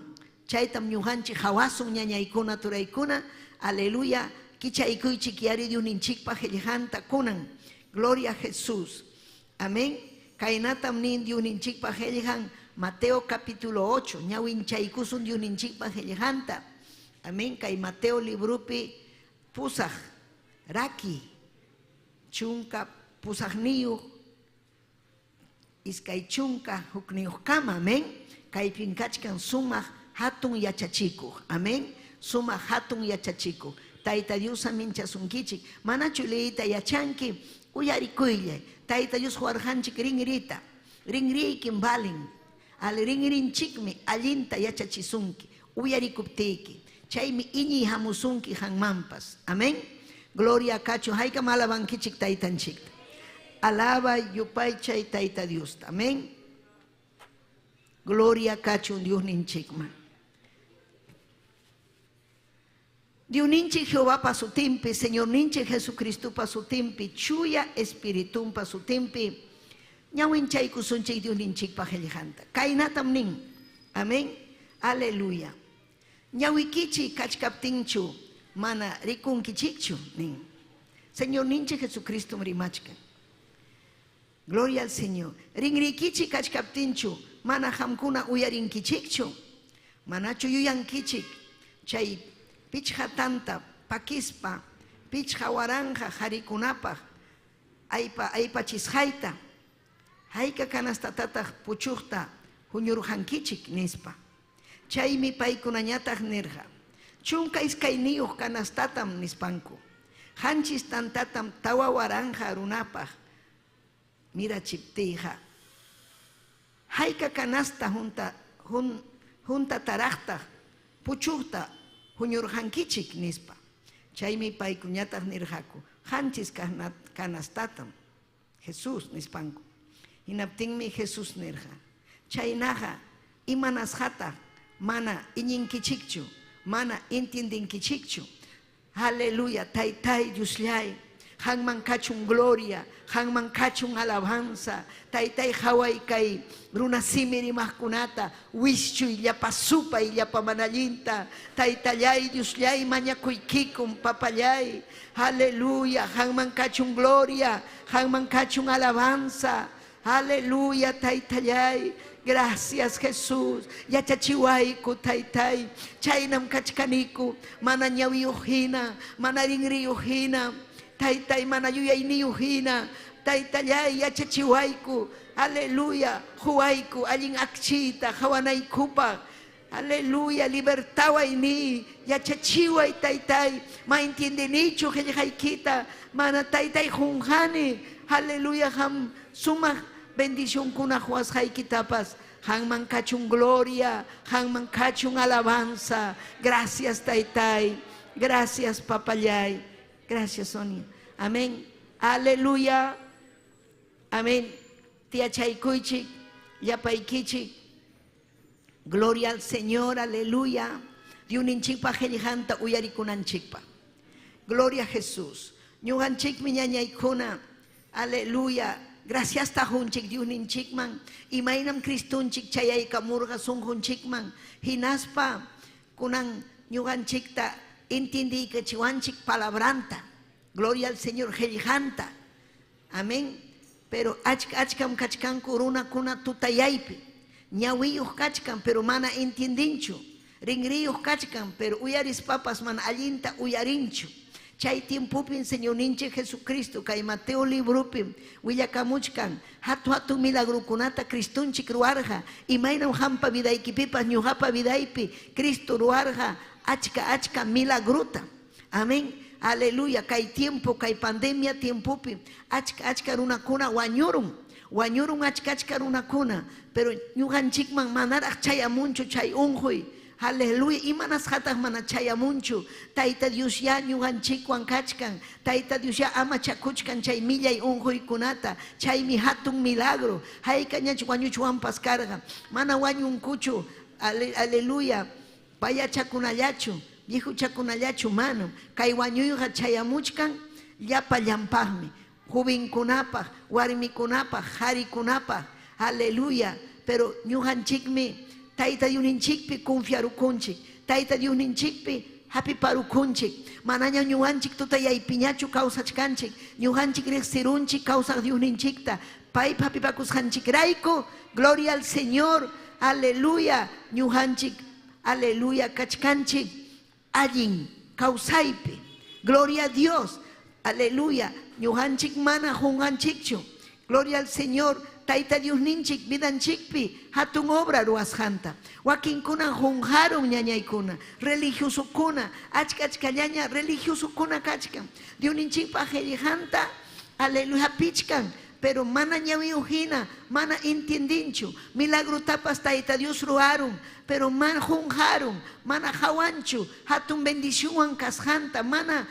Chaytam ñuqanchik hawasun ñañaykuna turaykuna, aleluya, kichaykuychik yari Dios ninchikpa heljanta kunan. Gloria a Jesús, amén. Kainatam nin Dios ninchikpa heljan. Mateo capítulo 8, ñawin chaykusun Dios ninchikpa heljanta. Amén. Kay Mateo librupi pusaj, raki, chunka pusajniyu, iskay chunka hukniyuhkama, amén. Kay pinkachkan sumaj hatun yachachikuj, amén. Sumaj hatun yachachikuj. Tayta Dios aminchasunkichik, manachu leita yachanki, uyarikuyle. Tayta Dios huarjanchik ringrita, ringrikin balin. Al ringrinchikmi allinta yachachisunki, uyarikuptiki, chaymi iñi hamusunki hanmampas, amén. Gloria Cacho, haykam alabankichik taytanchik. Alaba yupay chay Tayta Dios, amén. Gloria Cacho Dios ninchikman. Dios ninchik Jehová pa su timpi, Señor ninchik Jesucristo pa su timpi, chuya espiritum pa su timpi. Ñawin chay kusunchik Dios ninchik pa heljanta. Kainatam nin. Amén. Aleluya. Ñawikichi kachkaptinchu mana rikunkichikchu nin. Señor ninchik Jesucristo mrimachkan. Gloria al Señor. Ringrikichi kachkaptinchu mana hamkuna uyarinkichikchu. Manachu yuyankichik. Chay pichha tanta pakispa, pichha waranja harikunapa, aypa chishaita. Hayka kanastatata puchukta huñurujankichik nispa. Chaymi paykunañataq nirqa. Chunka iskayniyuq kanastatam nispanku. Hanchis tantatam tawa waranja runapaq. Mira chiptija. Haika canasta junta tarajta, puchukta, huñurjankichik nispa. Chaymi paykuñataq nirqaku. Hanchis canastatam. Jesús nispanku. Hinaptinmi Jesús nirqa. Chaynaqa imanasqata mana iñinkichikchu, mana intindinkichikchu. Aleluya, taytay Diosllay. Hanman kachun gloria, hanman kachun alabanza, taytay haway kay runa simiri mahkunata, wischuy llapa supay llapa manallinta, taytallay Diosllay mañakuykikum papallay, aleluya, hanman kachun gloria, hanman kachun alabanza, aleluya taytallay. Gracias Jesús, yachachiwayku taytay, chaynam kachkaniku, mana ñawiyuhina, mana rinriyuhina, taytay mana yuyayniyuhina, taytallay yachachiwayku, aleluya, huwayku, allin akchita, hawanaykupaq, aleluya, libertawayni, yachachiway taytay, ma entiendenichu qillqaykita, mana taytay junjani, aleluya, ham sumaq bendición kuna huasqaykitapas, hanman kachun gloria, hanman kachun alabanza. Gracias taytay, gracias papallay, gracias Sonia. Amén, aleluya, amén. Tia chaykuychik, yapaykichik, gloria al Señor, aleluya. Diuninchikpa qillqanta uyarikunanchikpa. Gloria a Jesús. Ñuqanchikmi ñañaykuna, aleluya. Gracias tajunchik Diosninchikman, imaynam Cristunchik chayaykamurqa sunqunchikman, hinaspa kunan ñuqanchikta intindiykachiwanchik palabranta, gloria al Señor qillqanta, amén. Pero achkam kachkanku runakuna tutayaypi, ñawiyuq kachkan pero mana intindinchu, rinriyuq kachkan pero uyarispapas mana allinta uyarinchu. Chay tiempupin Señor ninche Jesucristo, kay Mateo librupin, willakamuchkan, hatu milagrukunata Cristunchik ruarja, imaynam hampa vidaykipipas ñuqapa vidaypi, Cristo ruarja, achka milagruta. Amén. Aleluya, kay tiempo, kay pandemia tiempupin, achka runakuna wañurun achka runakuna, pero ñuqanchikman manaraq chayamunchu chay unjuy. Aleluya, imanas hataq mana chayamunchu, tayta Dios ya ñuqanchikwan kachkan, tayta Dios ya ama chakuchkan chay millay unjuykunata, chaymi hatun milagro, haykañachu wañuchwanpas karqa, mana wañunkuchu, aleluya, payachakunallachu, viejuchakunallachu manam, kay wañuyqa chayamuchkan, llapa llampaqmi, jovenkunapaq, warmikunapaq, qharikunapaq, aleluya, pero ñuqanchikmi tayta Diosninchikpi confiarukunchik, tayta Diosninchikpi hapiparukunchik, manaña ñuqanchik tutayaypiñachu kawsachkanchik, ñuqanchik riqsirunchik kawsaq Diosninchikta, paypa hapipakusqanchikrayku, gloria al Señor, aleluya, ñuqanchik, aleluya, kachkanchik, allin kawsaypi, gloria a Dios, aleluya, ñuqanchik mana junqanchikchu, gloria al Señor. Tayta Diosninchik vidanchikpi hatun obra ruwasqanta. Wakinkuna junjaron ñañaykuna, religiosukuna, achka ñaña religiosukuna kachkan. Diosninchikpa qillqanta, aleluya pichkan, pero mana ñawiyuhina, mana intendinchu. Milagrutapas tayta Dios ruaron, pero mana junjaron, mana hawanchu, hatun bendicionwan kasqanta, mana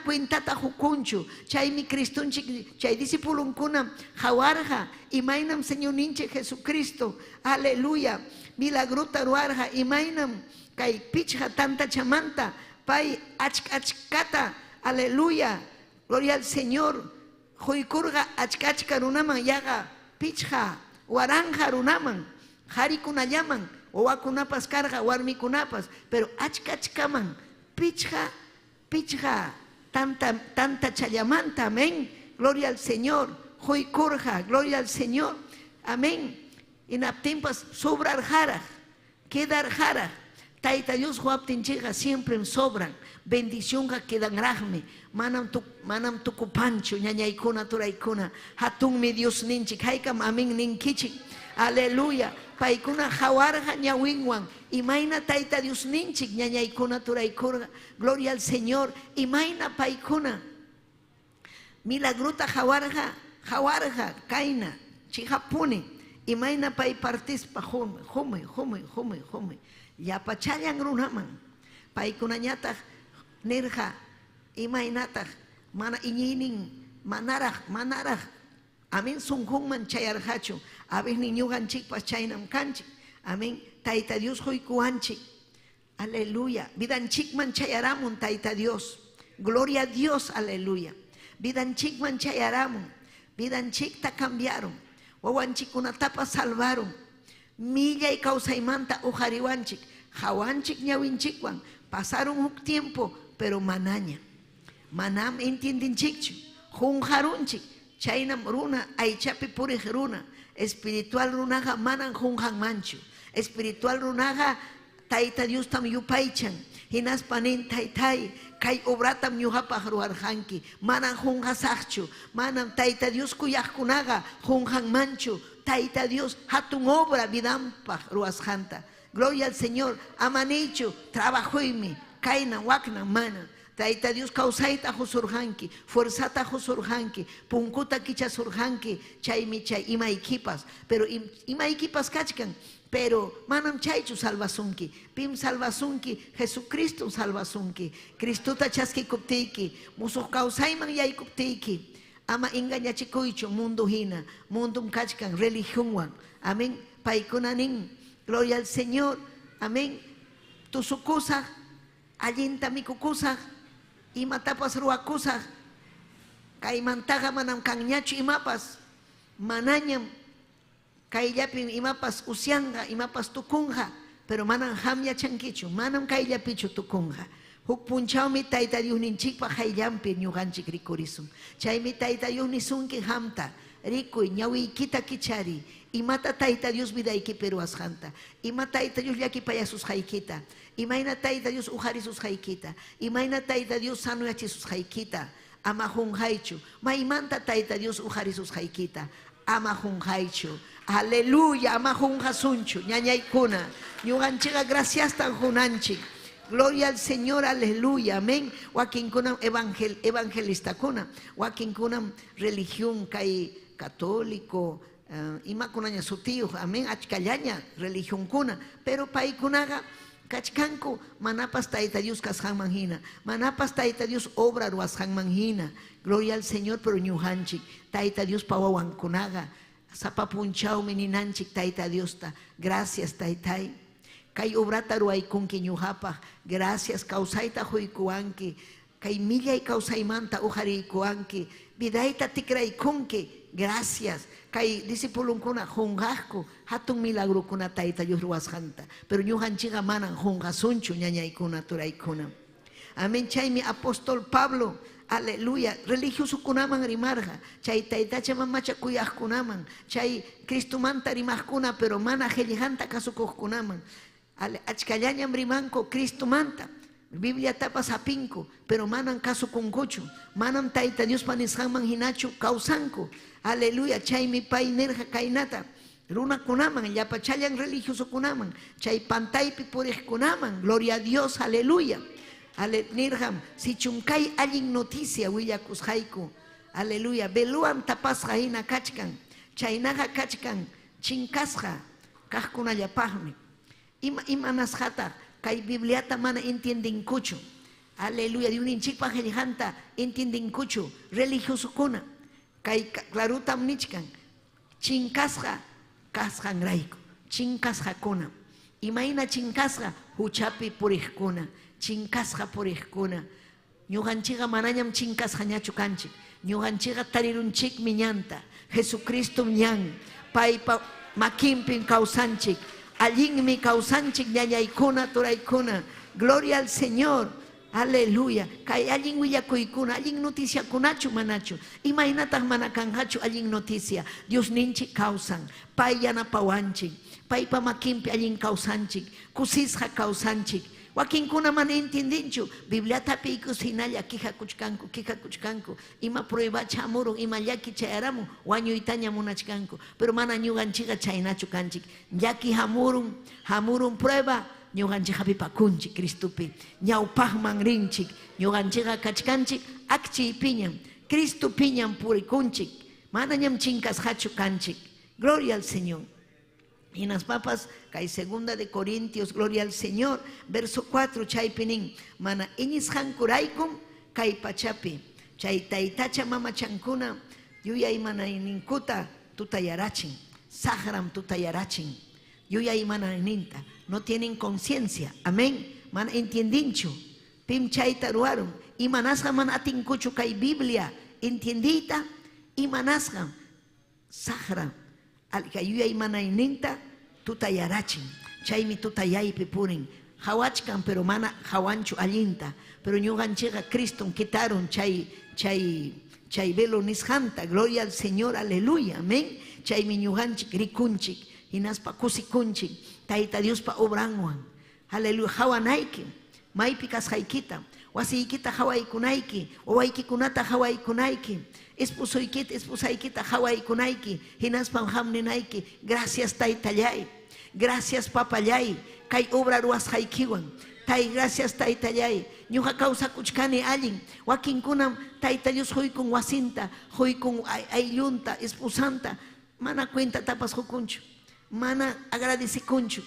cuentata hukunchu. Chaymi Cristunchik, chay discipulunkuna hawarqa, imaynam Señor ninche Jesucristo, aleluya, milagruta ruarqa, imaynam kay pichqa tanta chamanta, pay achkata, aleluya, gloria al Señor. Huykurqa achka runaman yaqa pichqa waranja runaman, qharikunallaman, wawakunapas karqa warmikunapas, pero achkaman pichqa tanta chayamanta, amén, gloria al Señor, huykurqa, gloria al Señor, amén. Inaptinpas sobrarjaraq, quedarjaraq, tayta Dios huaptinchikqa siempre sobran, bendicionqa quedanraqmi, manam tukupanchu ñañaykuna turaykuna, hatunmi Dios ninchik, haykam amén ninkichik, aleluya, paykuna hawarqa ñawinwan, imayna tayta Dios ninchik ñañaykuna turaykurqa, gloria al Señor, imayna paykuna, milagruta hawarqa kayna, chihapuni, imayna pay partispa hume llapachayan runaman paykunañataq nirqa imaynataq mana iñiynin manaraq amen sunqunman chayarqachu a veces ñuqanchikpas chaynam kanchik amen Tayta Dios quykuwanchik aleluya vidanchikman chayaramun Tayta Dios gloria a Dios aleluya vidanchikman chayaramun vidanchikta cambiaron wawanchikkunatapas salvaron millay kawsaymanta ujariwanchik hawanchik ñawinchikwan pasaron huk tiempo pero manam entiendinchikchu junjarunchik chaynam runa aychapi puriq runa espiritual runaqa manan junjanmanchu espiritual runaqa Tayta Dios tam yupaychan hinaspa nin taytay kay obratam ñuqapaq ruwarqanki manan junjasaqchu manan Tayta Dios kuyaqkunaqa junjanmanchu Tayta Dios hatun obra vidanpaq ruwasqanta gloria al Señor amanichu trabajuymi kaynan waknan mana Tayta Dios kawsayta husurqanki fuerzata husurqanki punkuta kichasurqanki chaymi chay imaykipas pero imaykipas kachkan pero manam chaychu salvasunki pim salvasunki Jesucristo salvasunki Cristuta chaskikuptiyki musuq kawsayman yaykuptiyki ama engañachikuychu mundo hina mundum kachkan religionwan amén paykuna nin gloria al Señor amén tusukusaq allinta mikukusaq imatapas ruwakusaq kaymantaqa manam kanñachu imapas manañam kayllapi imapas usyanqa imapas tukunqa pero manam hamyachankichu manam kayllapichu tukunqa huk punchawmi Tayta Dios ninchikpaq hayllanpi ñuqanchik rikurisun chaymi Tayta Dios nisunki hamta rikuy ñawiykita kichari imata Tayta Dios vidaykipi ruwasqanta ima Tayta Dios llakipayasusqaykita imayna Tayta Dios ujarisusqaykita imayna Tayta Dios sanuyachisusqaykita ama junjaychu maymanta Tayta Dios ujarisusqaykita ama junjaychu aleluya ama junjasunchu ñañaykuna ñuqanchikqa graciastan junanchik gloria al Señor aleluya amén wakinkunam evangelistakuna wakinkunam religión kay católico imakunaña sutiyuq amén achkallaña religión kuna pero paykunaqa kachkanku manapas Tayta Dios kasqanman hina manapas Tayta Dios obra ruwasqanman hina gloria al Señor pero ñuqanchik Tayta Dios pawawankunaqa sapa punchawmi ninanchik Tayta Diosta gracias Taytay kay obrata ruwaykunki ñuqapaq gracias kawsayta quykuwanki kay millay kawsaymanta ujariykuwanki vidayta tikraykunki gracias kay disipulunkuna junqaqku hatun milagrukuna Tayta Dios ruwasqanta pero ñuqanchikqa manan junqasunchu ñañaykuna turaykuna amén chaymi apóstol Pablo aleluya religiosukunaman rimarqa chay taytacha mamacha kuyaqkunaman chay Cristumanta rimaqkuna pero mana qhillqanta kasukuqkunaman achkallañam rimanku Cristumanta Bibliatapas hapinku pero manan kasukunkuchu manam Tayta Dios panisqanman hinachu kawsanku aleluya chaymi pay nirqa kaynata runakunaman llapachallan religiosukunaman chay pantaypi puriqkunaman gloria a Dios aleluya nirqam si chunkay allin noticia willakusqayku aleluya beluam tapasqa hina kachkan chaynaqa kachkan chinkasqa kaqkunallapaqmi imanasqata kay Bibliata mana entiendinkuchu aleluya diuninchikpaq qillqanta entiendinkuchu religiosukuna kay clarutam nichkan chinkasqa kasqanrayku chinkasqakuna imayna chinkasqa huchapi puriqkuna chinkasqa puriqkuna ñuqanchikqa manañam chinkasqañachu kanchik ñuqanchikqa tarirunchikmi ñanta Jesucristo ñan paypa makinpin kawsanchik allinmi kawsanchik ñañaykuna turaykuna gloria al Señor aleluya kay allin willakuykuna allin noticiakunachu manachu imaynataq mana kanqachu allin noticia Dios ninchik kawsan pay yanapawanchik paypa makinpi allin kawsanchik kusisqa kawsanchik wakinkuna mana entendinchu Bibliatapi ikus hinalla kijakuchkanku ima prueba chamurun ima llaki chayaramun wañuytaña munachkanku pero mana ñuqanchikqa chaynachu kanchik llaki hamurun prueba ñuqanchik hapipakunchik Cristupi ñawpaqman rinchik ñuqanchikqa kachkanchik akchiypiñam Cristupiñam purikunchik manañam chinkasqachu kanchik gloria al Señor Y las papas, que hay 2 de Corintios, gloria al Señor, verso 4, chaypinin, mana inis hankuraikum, kay pachapi, chay taitacha mama chankuna, yuyay mana ininkuta, tutayarachin, sahram tutayarachin, yuyay mana ininta, no tienen conciencia, amén, mana entiendincho, pim chayta ruarum, y manasja man atinkuchu kay Biblia, entiendita, y manasja, sahram, al que yuyay mana ininta, tutayarachin, chaymi tutayaypi purin, hawachkan pero mana hawanchu allinta, pero ñuqanchikqa Criston quitaron chay velo nishanta, gloria al Señor, aleluya, amén, chaymi ñuqanchik rikunchik, hinaspa kusikunchik, Tayta Diospa obranwan, aleluya, hawanayki, maypi kasqaykita, wasiykita hawaykunayki, wawaykikunata hawaykunayki, esposaykita hawaykunayki, hinaspa hamninayki, gracias Taytallay, gracias Papallay, kay obra ruwasqaykiwan, gracias Taytallay, ñuqa kawsakuchkani allin, wakinkunam Tayta Dios huykun wasinta, huykun ayllunta, esposanta, mana cuenta tapas hukunchu, mana agradecikunchu,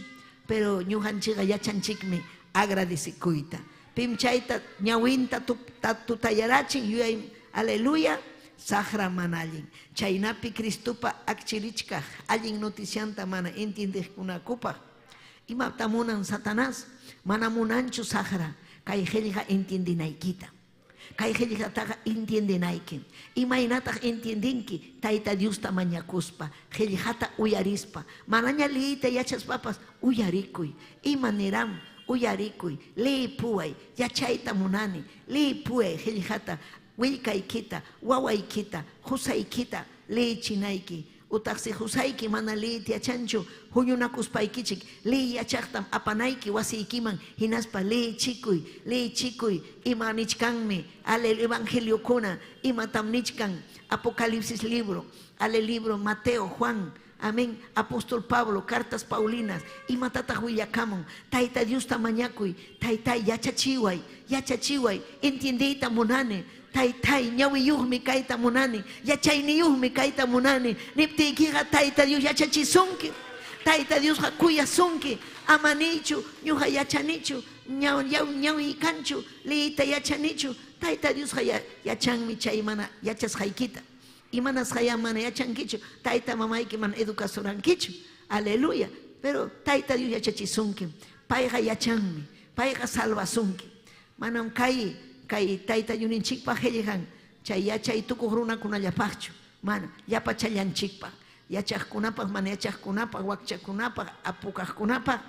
pero ñuqanchikqa yachanchikmi agradecikuyta, pim chayta ñawinta tutayarachin, yuyay, aleluya, sahra mana allin, chaynapi Cristupa akchirichkaj, allin noticianta mana entiendekunakupaj, imata munan Satanás, mana munanchu sahra, kay qillqa entiendinaykita, kay qillqataqa entiendinayki, imaynataj entiendinki, Tayta Diosta mañakuspa, qillqata uyarispa, manaña liyita yachaspapas, uyarikuy, imaneram, uyarikuy, ley puway, yachayta munani, ley puway qillqata, willkaykita, wawaykita, husaykita, leychinayki, utaqsi husayki mana leyta yachanchu, huñunakuspaykichik, ley yachaqtam apanayki wasiykiman, hinaspa leychikuy, ima nichkanmi, ale evangeliokuna, ima tam nichkan, Apocalipsis libro, ale libro Mateo, Juan, amén, apóstol Pablo, cartas Paulinas, ima tata huyakamon, Tayta Diosta mañakuy, taytay yachachiway, entiendeita munane, Taytay ñawiyuqmi kayta munani, yachayniyuqmi kayta munani, niptiykiqa Tayta Dios yachachisunki, Tayta Diosqa kuyasunki, amanichu, ñuqa yachanichu, ñawiykanchu, liyta yachanichu, Tayta Diosqa yachanmi chay mana yachasqaykita, imanasqaya mana yachankichu, Tayta mamayki mana educasorankichu, aleluya, pero Tayta Dios yachachisunki, payqa yachanmi, payqa salvasunki, manam kay Tayta yuninchikpa qillqan, chay yachay tukuq runakunallapaqchu, mana yapachallanchikpa, yachaqkunapaq, mana yachaqkunapaq, wakchakunapaq, apukaqkunapaq,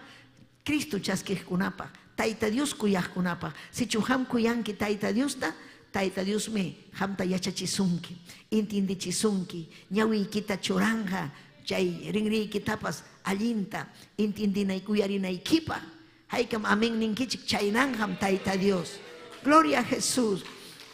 Cristo chaskiqkunapaq, Tayta Dios kuyaqkunapaq, sichu ham kuyanki Tayta Diosta, Tayta Dios me hamta yachachisunki, intindichisunki, ñawiykita churanja, chay rinriykitapas allinta, intindinay kuyarinaykipa, haykam amén ninkichik chaynanham Tayta Dios. Gloria a Jesús.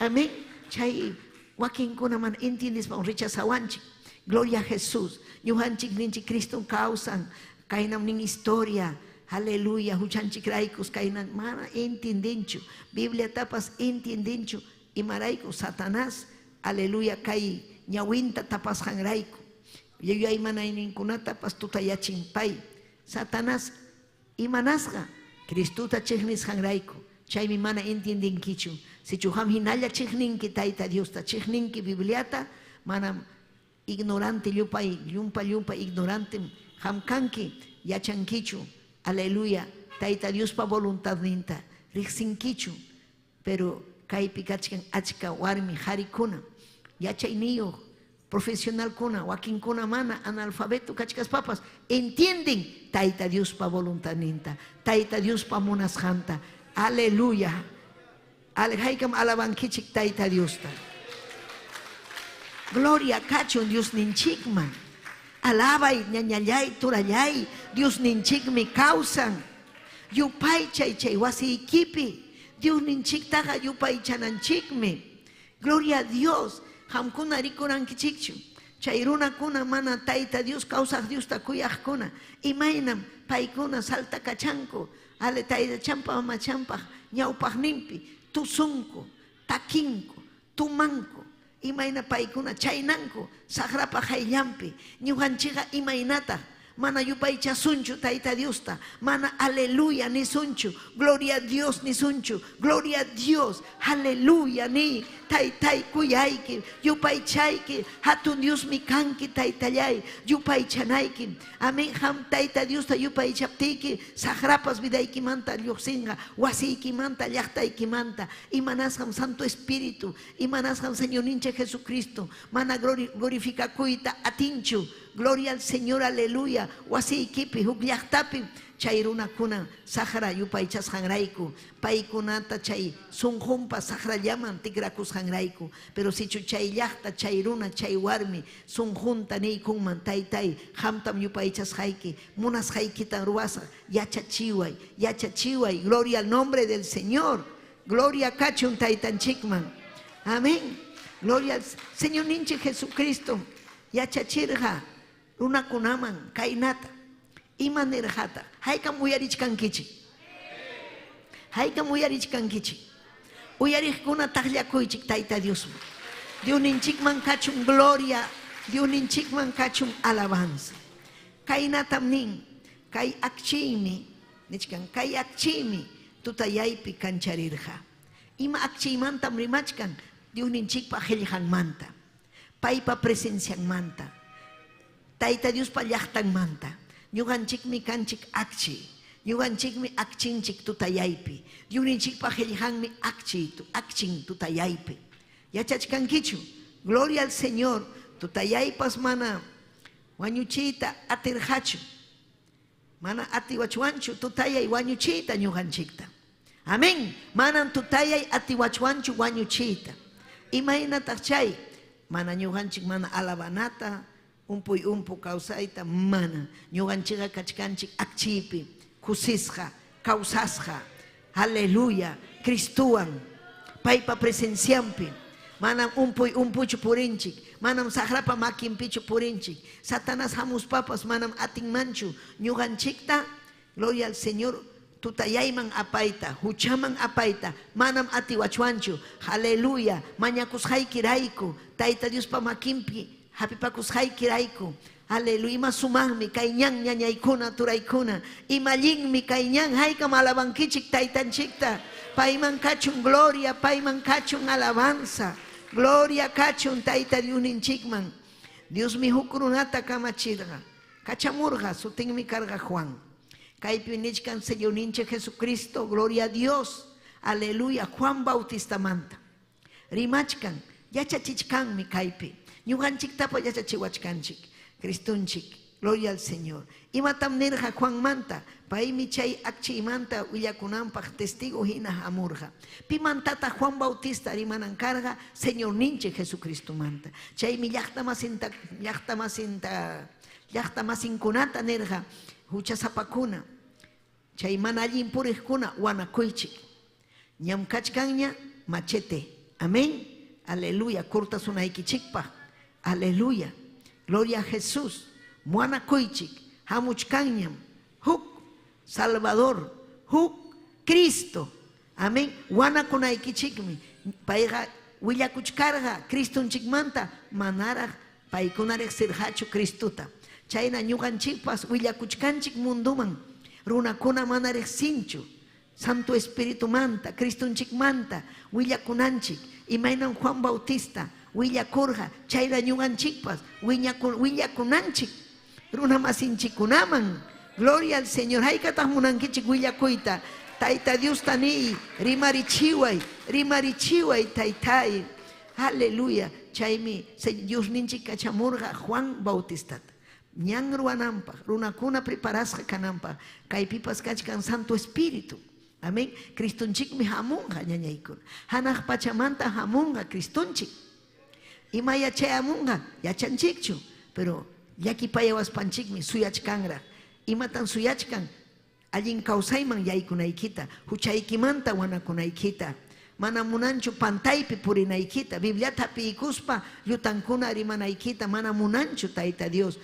Amén. Chay wakinkuna man entiendes man rechazawanchik. Gloria a Jesús. Ñuhanchik ninchik Cristo causan. Kainam nin historia. Aleluya. Huchanchik raikos kainan mana entiendencho. Biblia tapas entiendencho. Y maraiko Satanás. Aleluya. Kai ñawinta tapas hangraiko. Yayay mana ininkuna tapas tutayachinpay. Satanás imanasga. Cristuta chihnis hangraiko. Chaymi mana entiendinkichu. Si chuham hinalla chihninki Tayta Diosta, chihninki Bibliata, manam ignorante llumpa ignorante hamkanki yachankichu. Aleluya. Tayta Diospa voluntad ninta. Rixinkichu. Pero kaypi kachkan achka warmi harikuna. Yachayniyo profesional kuna, wakinkuna mana analfabeto kachkas papas. Entienden Tayta Diospa voluntad ninta. Tayta Diospa munashanta. Aleluya. Haykam alabankichik Tayta Diosta. Gloria kachun Dios ninchikman. Alabay ñañallay turallay. Dios ninchikmi causan. Yupay chay wasiykipi. Dios ninchiktaqa yupay chananchikmi. Gloria a Dios. Hamkuna rikurankichikchu. Chay runakuna mana Tayta Dios causaq Diosta kuyaqkuna. Imaynam paykuna salta kachanku. Ale Tayta champa mamachampa ñawpaqninpi tusunku, takinku, tumanku, imayna paykuna chaynanku, sagrapa hayllampi, ñuqanchikqa imaynata mana yupaycha sunchu taita Diosta, mana aleluya ni sunchu, gloria a Dios ni sunchu, gloria a Dios, aleluya ni taitai kuyayki, yupaychayki, hatun Dios mi kanki taitallay, yupaychanayki, amén, ham taita Diosta yupaychaptiki, sagrapas vidayki manta lluqsinga, wasiki manta llaqtayki manta, imanasham Santo Espíritu, imanasham Señor ninche Jesucristo, mana glorifica kuita atinchu, gloria al Señor, aleluya, wasiykipi, huk llaqtapi, chay runakuna sahara yupaychas hangrayku, paykunata chay sunjumpa sahara llaman tigrakus hangrayku, pero si chay llaqta, chay runa, chay warmi, sunjunta niykunman taytay, hamtam yupaychas hayki, munas haykitan ruwasa, yachachiway, gloria al nombre del Señor, gloria kachun taytanchikman, amén, gloria al Señor ninche Jesucristo, yachachirja, runakunaman, kainata, imanerjata, haykam uyarichkankichik, haykam uyarichkankichik, uyarikkuna taklakuychik tayta Dios, Dios ninchikman kachun gloria, Dios ninchikman kachun alabanza, kainatam nin, kay akchimi, nichkan, kay akchimi, tutayaypi kancharirja, ima akchimantam rimachkan, Dios ninchikpa qillqan manta, paypa presencian manta, tayta Dios pa llaqtan manta, ñuqanchikmi kanchik akchi, ñuqanchikmi akchinchik tutayaypi, Dios ninchikpa qillqanmi akchin tutayaypi, yachachkankichu, gloria al Señor, tutayaypas mana wañuchiyta atirqachu, mana atiwachwanchu tutayay wañuchiyta ñuqanchikta, amén, manan tutayay atiwachwanchu wañuchiyta, imaynataq chay, mana ñuqanchik mana alabanata, umpu kawsayta mana, ñuqanchikqa kachkanchik akchiypi, kusisqa, kawsasqa, aleluya, Cristuwan, paypa presenciampi, manam umpuchu purinchik, manam sagrapa makinpichu purinchik, Satanás hamuspapas manam atinmanchu, ñuqanchikta, gloria al Señor, tutayayman apayta, huchaman apayta, manam atiwachwanchu, aleluya, mañakusqaykirayku, tayta Diospa makinpi, hapipakusqaykirayku, aleluya, ima sumanmi kay ñan ñañaykuna turaykuna, ima llinmi kay ñan haykam alabankichik taytanchikta, payman kachun gloria, payman kachun alabanza, gloria kachun tayta Dios ninchikman, Dios mi huk runata kamachirqa, kachamurqa, sutinmi karqa Juan, kaypi nichkan Señor ninche Jesucristo, gloria a Dios, aleluya, Juan Bautista manta, rimachkan, yachachichkanmi kaypi, ñuqanchiktapa yachachiwachkanchik, Cristunchik, gloria al Señor. Imatam nirqa Juan manta, paymi chay akchiymanta willakunanpaq testigo hina hamurqa. Pimantata Juan Bautista rimanan karqa, Señor ninche Jesucristo manta. Chaymi llaqtamassinkunata nirqa, huchasapakuna, chay mana allin puriqkuna wanakuychik. Ñam kachkanña machete, amén, aleluya, kurtasunaykichikpaq, aleluya, gloria a Jesús, wanakuychik, hamuchkanñam, huk Salvador, huk Cristo, amén, wanakunaykichikmi, payqa willakuchkarqa, Cristunchikmanta, manaraq paykunaraq sirqachu Cristuta. Chayna ñuqanchikpas willakuchkanchik munduman, runakuna manaraq sinchu, Santo Espíritu manta, Cristunchikmanta, willakunanchik, imaynan Juan Bautista, willakurqa, chayra ñuqanchikpas, willakunanchik, runa masinchikunaman, gloria al Señor, haykataq munankichik willakuyta, tayta Dios tani, rimarichiway taytay, aleluya, chaymi, Dios ninchik kachamurqa Juan Bautistata. Ñan ruwananpaq, runakuna preparasqa kananpaq, kaypipas kachkan Santo Espíritu, amén, Cristunchikmi hamunqa ñañaykuna, hanaq pachamanta hamunqa Cristunchik, ima yachayamunqa, yachanchikchu, pero llakipayawaspanchikmi suyachkanraq, imatan suyachkan, allin kawsayman yaykunaykita, huchaykimanta wanakunaykita, mana munanchu pantaypi purinaykita, Bibliata hapikuspa llutankuna rimanaykita, mana munanchu tayta Dios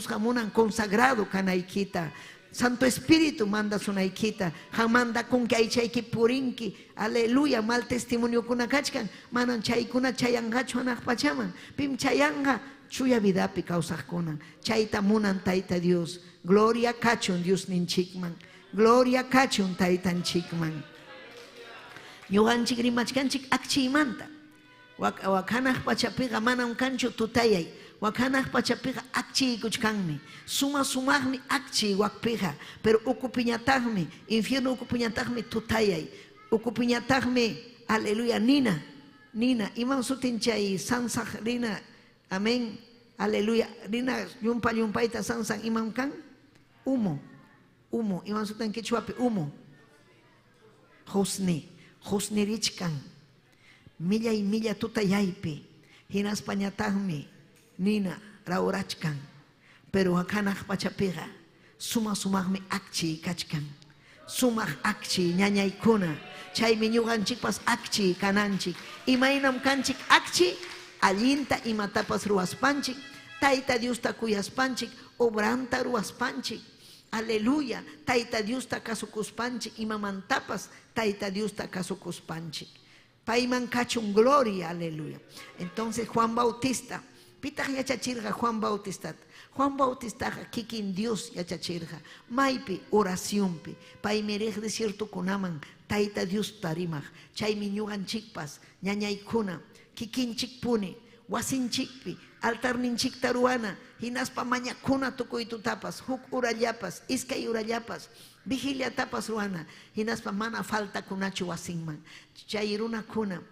hamunan consagrado kanaykita, Santo Espíritu manda sunaykita, hamanda kunki aychayki purinki, aleluya, mal testimonio kuna kachkan, manan chaykuna chayangachu hanaq pachaman, pim chayanga chuya vidapi kawsaqkuna chayta munan Tayta Dios. Gloria kachun Dios ninchikman, gloria kachun taytanchikman. Ñuqanchik rimachkanchik akchiymanta. Wakanaq pachapiqa manam kanchu tutayay. Wakanaq pachapiqa akchiykuchkanmi. Sumaqmi akchiy wakpiqa, pero ukupiñataqmi, infierno ukupiñataqmi tutayay. Ukupiñataqmi, aleluya, nina, iman sutin chay sansaq rina, amén, aleluya, rina yumpayta sansan iman kan, humo, iman sutin kichwapi, humo, husni richkan, milla tutayaypi, hinas pañataqmi, nina, raurachkan, pero wakanaq pachapiqa, sumaqmi akchiy kachkan, sumaq akchiy ñañaykuna, chaymi ñuqanchikpas akchiy kananchik, imaynam kanchik akchiy, allinta imatapas ruwaspanchik, Tayta Diosta kuyaspanchik, obranta ruwaspanchik, aleluya, Tayta Diosta kasukuspanchik, imamantapas Tayta Diosta kasukuspanchik. Payman kachun gloria, aleluya. Entonces Juan Bautista, pitaq yachachirqa Juan Bautista kikin Dios yachachirqa, maypi oraciónpi, paymi riq desiertokunaman Tayta Dios tarimaq, chaymi ñuqanchikpas ñañaykuna kikinchikpuni wasinchikpi altarninchikta ruwana, hinaspa mañakuna tukuy tutapas, huk urallapas, iskay urallapas, vigiliatapas ruwana, hinaspa mana faltakunachu wasinman. Chay runakuna,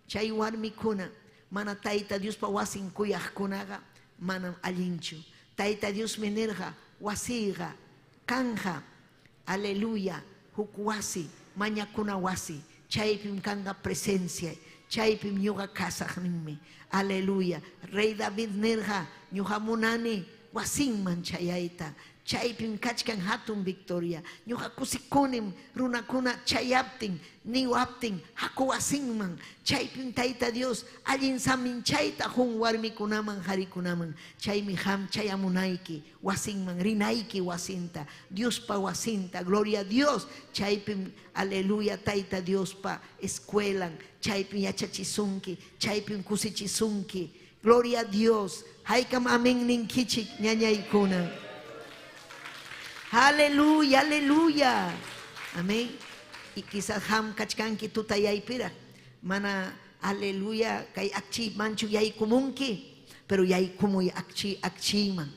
chay warmikuna, mana Tayta Diospa wasin kuyaqkunaqa manam allinchu. Tayta Dios menerqa wasiqa kanja, aleluya, huk wasi, mañakuna wasi, chaypim kanga presencia, chaypim ñuqa kasaqninmi, aleluya. Rey David nerqa ñuqa munani wasinman chayayta, chaypim kachkan hatun victoria, ñuqa kusikunim runakuna chayaptin, niwaptin, haku wasinman, chaypim Tayta Dios allin saminchayta jun warmikunaman harikunaman, chaymi ham chayamunayki wasinman, rinayki wasinta, Diospa wasinta, gloria a Dios, chaypim, aleluya, Tayta Diospa escuelan, chaypim yachachisunki, chaypim kusichisunki, gloria a Dios, haykam amén ninkichik ñañaykuna. Aleluya, aleluya. Amén. Y quizás ham kachkanki tutayaypira. Mana, aleluya, kay akchi manchu yaykumunki. Pero yaykumu akchiman.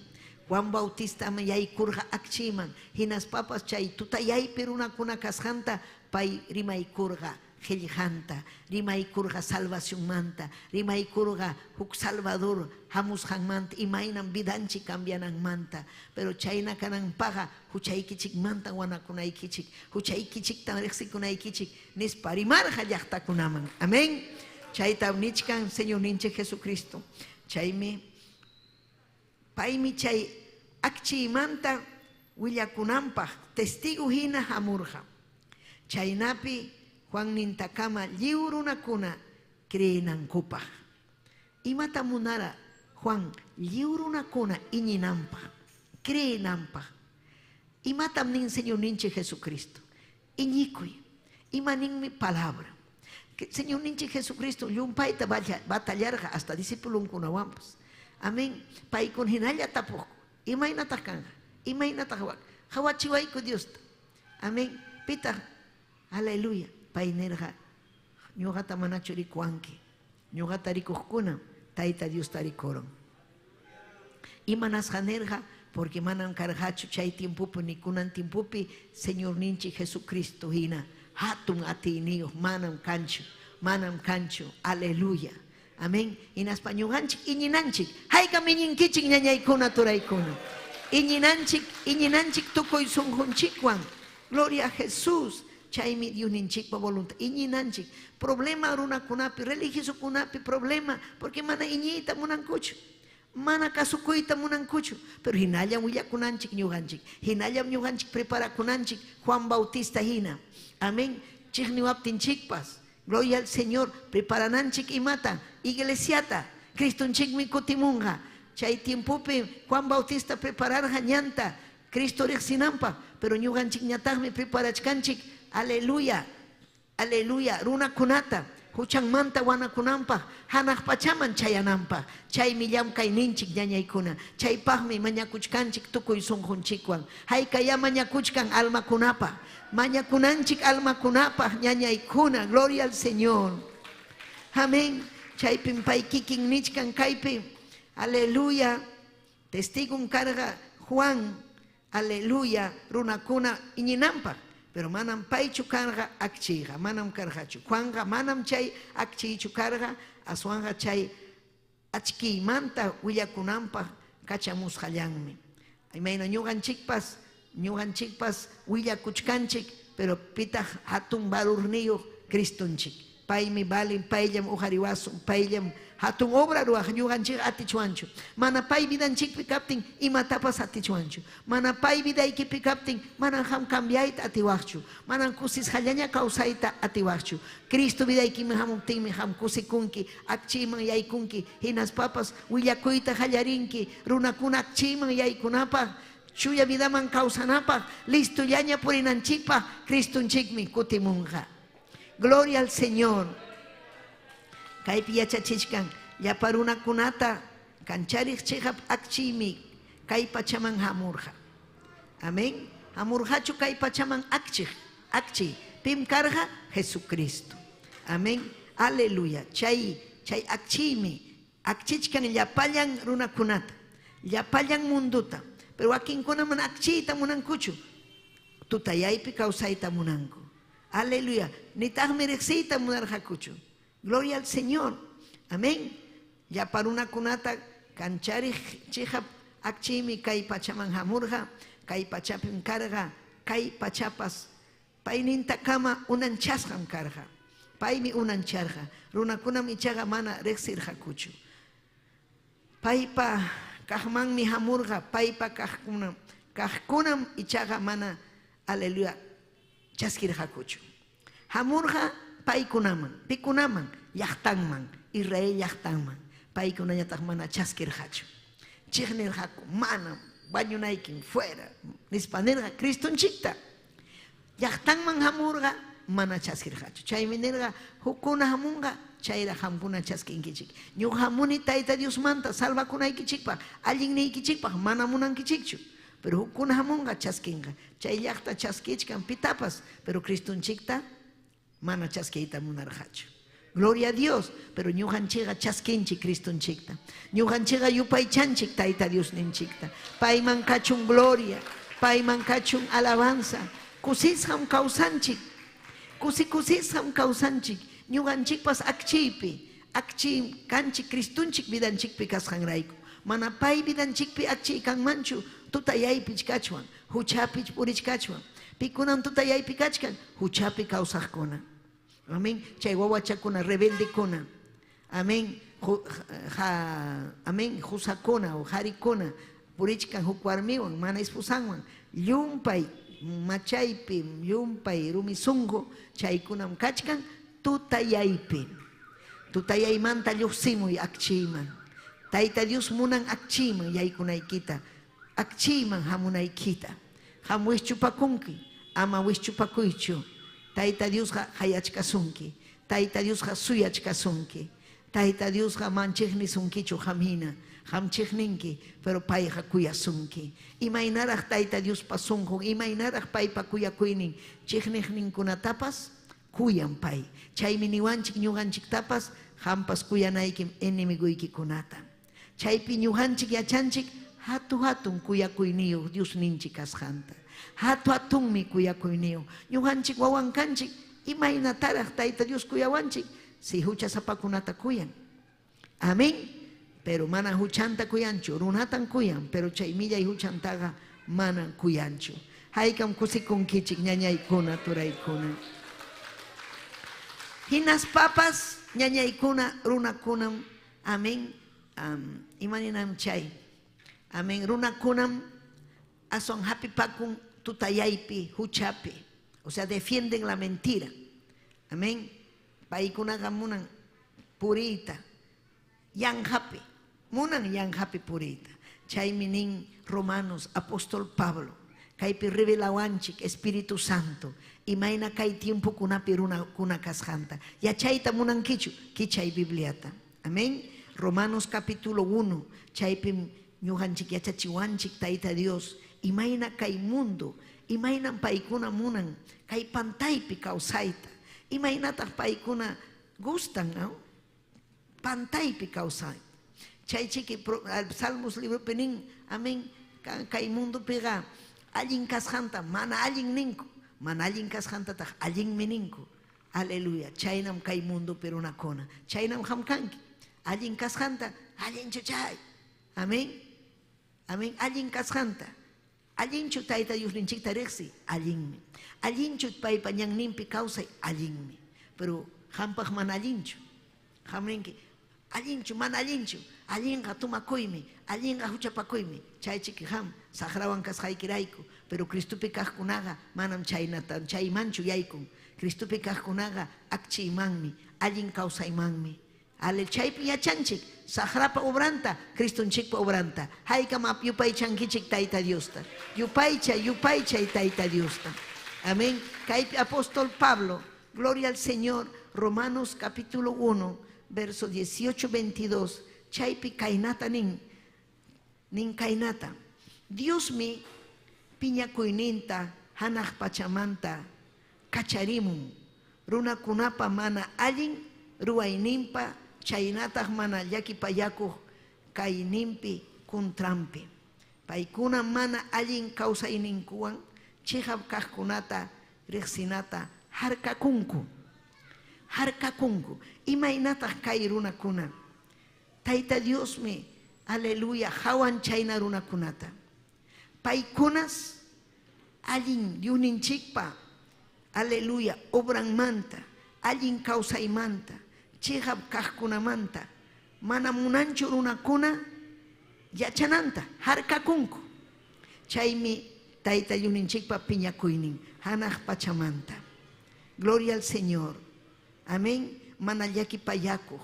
Juan Bautista ma yaykurja akchiman. Hinas papas chay tutayaypir una kuna kasjanta pay rimaykurja. Hellhanta, rimaykurga salvación manta, rimaykurga huk salvador, hamus manta, imainan vidanchi cambianan manta, pero chayna kanan paga, huchaykichik manta wanakunaykichik, huchaykichik tanrexikunaykichik, nisparimarja llaqtakunaman. Amén. Chayta nichkan Señor ninche Jesucristo. Chaymi, paymi chay akchi manta willakunampaj, testigo hina hamurja. Chaynapi Juan nintakama liurunakuna creenankupaj. Imata munara Juan liurunakuna iñinampaj, creenampaj. Imatam nin Señor ninche Jesucristo. Iñikuy, imaninmi palabra. Señor ninche Jesucristo, yumpayta batallarga hasta discipulunkunawanpas. Amén. Paykun hinalla tapuq. Imaynatakanqa, imaynataqwaq. Hawachiwayku Diosta. Amén. Pita, aleluya. Painerja, ñuqata manachu rikuwanki, ñuqata rikuqkuna Tayta Dios tarikoron. Imanas janerja, porque manan karjachu chay tiempupi ni kunan tiempupi Señor ninchi Jesucristo hina hatun atiniyo manam kanchu, aleluya. Amén. Inas pañuganchik iñinanchik, hayka miñinkichik ñañaykuna turaykuna. Iñinanchik tukuy sunjunchikwan. Gloria a Jesús. Chaymi Diosninchikpa voluntad, iñinanchik, problema runakunapi, religioso kunapi, problema, porque mana iñita munankuchu, mana kasukuyta munankuchu, pero hinallam willakunanchik ñuqanchik, hinallam ñuqanchik preparakunanchik Juan Bautista hina, amén, chikniwaptinchikpas, gloria al Señor, preparananchik imata, iglesiata, Cristonchikmi kutimunqa, chay tiempopi Juan Bautista prepararqa ñanta, Cristo riqsinanpaq, pero ñuqanchik ñataqmi preparachkanchik. Aleluya, aleluya, runakunata, huchan manta wanakunampa hanak pachaman chayanampa chay millam kay ninchik ñañaykuna chaypaqmi mañakuchkanchik tukuy sunqunchikwan haykaya mañakuchkan almakunapa mañakunanchik almakunapa ñañaykuna gloria al Señor amén chaypin pay kikin nichkan kaypi aleluya testigun karga Juan aleluya runakuna iñinampa pero manam paychu karga akchiga manam kargachu Juanga manam chay akchichu karga aswanga chay achkiymanta willakunampa kachamusqallanmi imayna ñuqanchikpas willakuchkanchik pero pitaq hatun valorniyuq Cristonchik paymi valin payllam ujariwasun payllam hatun obra ruwaq ñuqanchik atichuanchu mana pay vidanchikpi kaptin imatapas atichuanchu mana pay vidaykipi kaptin manan ham cambiayta atiwaqchu manan kusisqallaña kawsayta atiwaqchu Cristo vidaykimi hamuptinmi ham kusikunki akchiyman yaykunki hinaspapas willakuyta hallarinki runakuna akchiyman yaykunapaq chuya vidaman kawsanapaq listo llaña purinanchikpaq Cristonchikmi kutimunqa gloria al Señor kaypi yachachishkan llapa runakunata kanchariq chihap akchiymi kay pachaman hamurqa amén hamurqachu kay pachaman akchiy pim karqa Jesucristo amén aleluya chay akchiymi akchichkan llapallan runakunata llapallan munduta pero wakinkunaman akchiyta munankuchu tutayaypi kawsayta munanku aleluya nitaqmi riqsiyta munarqakuchu gloria al Señor amén llapa runakunata kanchariq chihap akchiymi kay pachaman hamurqa kay pachapim karqa kay pachapas payninta kama unanchasqam karqa paymi unancharqa runakunam ichaqa mana riqsirqakuchu paypa kaqmanmi hamurqa paypa kaqkunam ichaqa mana aleluya chaskirqakuchu hamurqa paykunaman pikunaman llaqtanman Israel llaqtanman paykunañataq mana chaskirqachu chiqnirqaku mana wañunaykin fuera nispanirqa Cristonchikta llaqtanman hamurqa mana chaskirqachu chaymi nirqa hukkuna hamunqa chayra hamkuna chaskinkichik ñuqa hamuni Tayta Diosmanta salvakunaykichikpaq allinniykichikpaq mana munankichikchu pero hukkuna hamunqa chaskinqa chay llaqta chaskichkan pitapas pero Cristonchikta mana chaskiyta munarqachu gloria a Dios pero ñuqanchikqa chaskinchik Cristonchikta ñuqanchikqa yupaychanchik Tayta Diosninchikta payman kachun gloria payman kachun alabanza kusisqam kawsanchik kusisqam kawsanchik ñuqanchikpas akchiy kanchik Cristonchik vidanchikpi kasqanrayku mana pay vidanchikpi akchiy kanmanchu tutayaypich kachwan huchapich purichkachwan pikunan tutayaypi kachkan huchapi kawsaqkuna amén chay wawachakuna rebeldekuna amén amén husakuna o harikuna purichkan huk warmiwan mana esposanwan llumpay machaypi llumpay rumisunqu chaykunam kachkan tutayaypi tutayaymanta lluqsimuy akchiyman Tayta Dios munan akchiyman yaykunaykita akchiyman hamunaykita ham wisch'upakunki ama wisch'upakuychu Tayta Diosqa hayachkasunki Tayta Diosqa suyachkasunki Tayta Diosqa manchiqnisunkichu hamhina ham chiqninki pero payqa kuyasunki imaynaraq Tayta Dios pasunqun imaynaraq paypa kuyakuynin chiqniqninkunatapas kuyan pay chaymi niwanchik ñuqanchiktapas hampas kuyanaykim enemiguykikunata chaypi ñuqanchik yachanchik hatun kuyakuyniyuq Diosninchik kasqanta hatunmi kuyakuyniyuq ñuqanchik wawan kanchik imaynataraq Tayta Dios kuyawanchik si huchasapakunata kuyan amén pero mana huchanta kuyanchu runatan kuyan pero chay millay huchantaqa mana kuyanchu haykam kusikunkichik ñañaykuna turaykuna hinas papas ñañaykuna runakunam amén imaninam chay amén runakunam ason hapipakun tutayaypi huchapi o sea defienden la mentira amén paykunaqa munan puriyta yanhapi munan yanhapi puriyta chaymi nin Romanos apóstol Pablo kaypi revelawanchik Espíritu Santo imayna kay tiempo kunapi kuna kasjanta yachayta munankichu kichay Bibliata amén. Romanos capítulo 1 chaypi ñuqanchik yachachiwanchik Tayta Dios imayna kay mundo imaynan paykuna munan kay pantaypi kawsayta imaynataq paykuna gustan ¿no? Pantaypi kawsay chaychiki Salmos libro penin amén kay mundo pega allin kasjanta mana allin ninku mana allin kasjanta tak allin meninku aleluya chaynam kay mundo perunakuna chaynam hamkanki allin kasjanta allin chuchay amén amén allin kasjanta allin chutayta Diosninchikta riqsi allinmi allin chut paypa ñanninpi kawsay allinmi pero hampaq mana allinchu hamrinki allinchu mana allinchu allinqa tumakuymi allinqa huchapakuymi chaychiki ham saqrawan kasqaykirayku pero Cristopi kaqkunaqa manam chaynata chaymanchu yaykun Cristopi kaqkunaqa akchiymanmi allin kawsaymanmi chaypi yachanchik saqrapa obranta Cristonchikpa obranta haykama yupaychankichik Tayta Diosta yupaychay Tayta Diosta amén. Kaypi apóstol Pablo gloria al Señor Romanos capítulo 1 verso 18-22 chaypi kaynata nin kaynata Dios mi piñakuyninta hanaq pachamanta kacharimun runakunapa mana allin ruwayninpa chaynataq mana llakipayakuq kayninpi kuntrampi paykuna mana allin kawsayninkuwan chihab kaqkunata riqsinata harkakunku imaynataq kay runakuna Tayta Diosmi aleluya hawan chayna runakunata paykunas allin Diosninchikpa aleluya obranmanta allin kawsaymanta chihab kaqkunamanta mana munanchu runakuna yachananta harkakunku chaymi Tayta Diosninchikpa piñakuynin hanaq pachamanta gloria al Señor amén. Mana llakipayakuq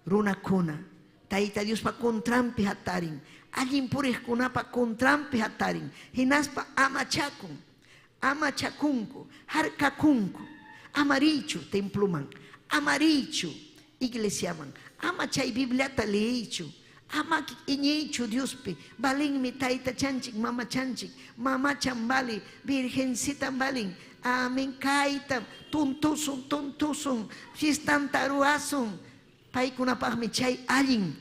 runakuna Tayta Diospa contrampi hatarin allin puriqkunapa contrampi hatarin hinaspa amachakunku harkakunku amarichu temploman amarichu iglesiaman ama chay Bibliata leyichu ama iñiychu Diospi balinmi Tayta chanchik mama chanchik mamachan bali virgencita balin amén kayta tuntusun fistanta ruasun paykunapaqmi chay allin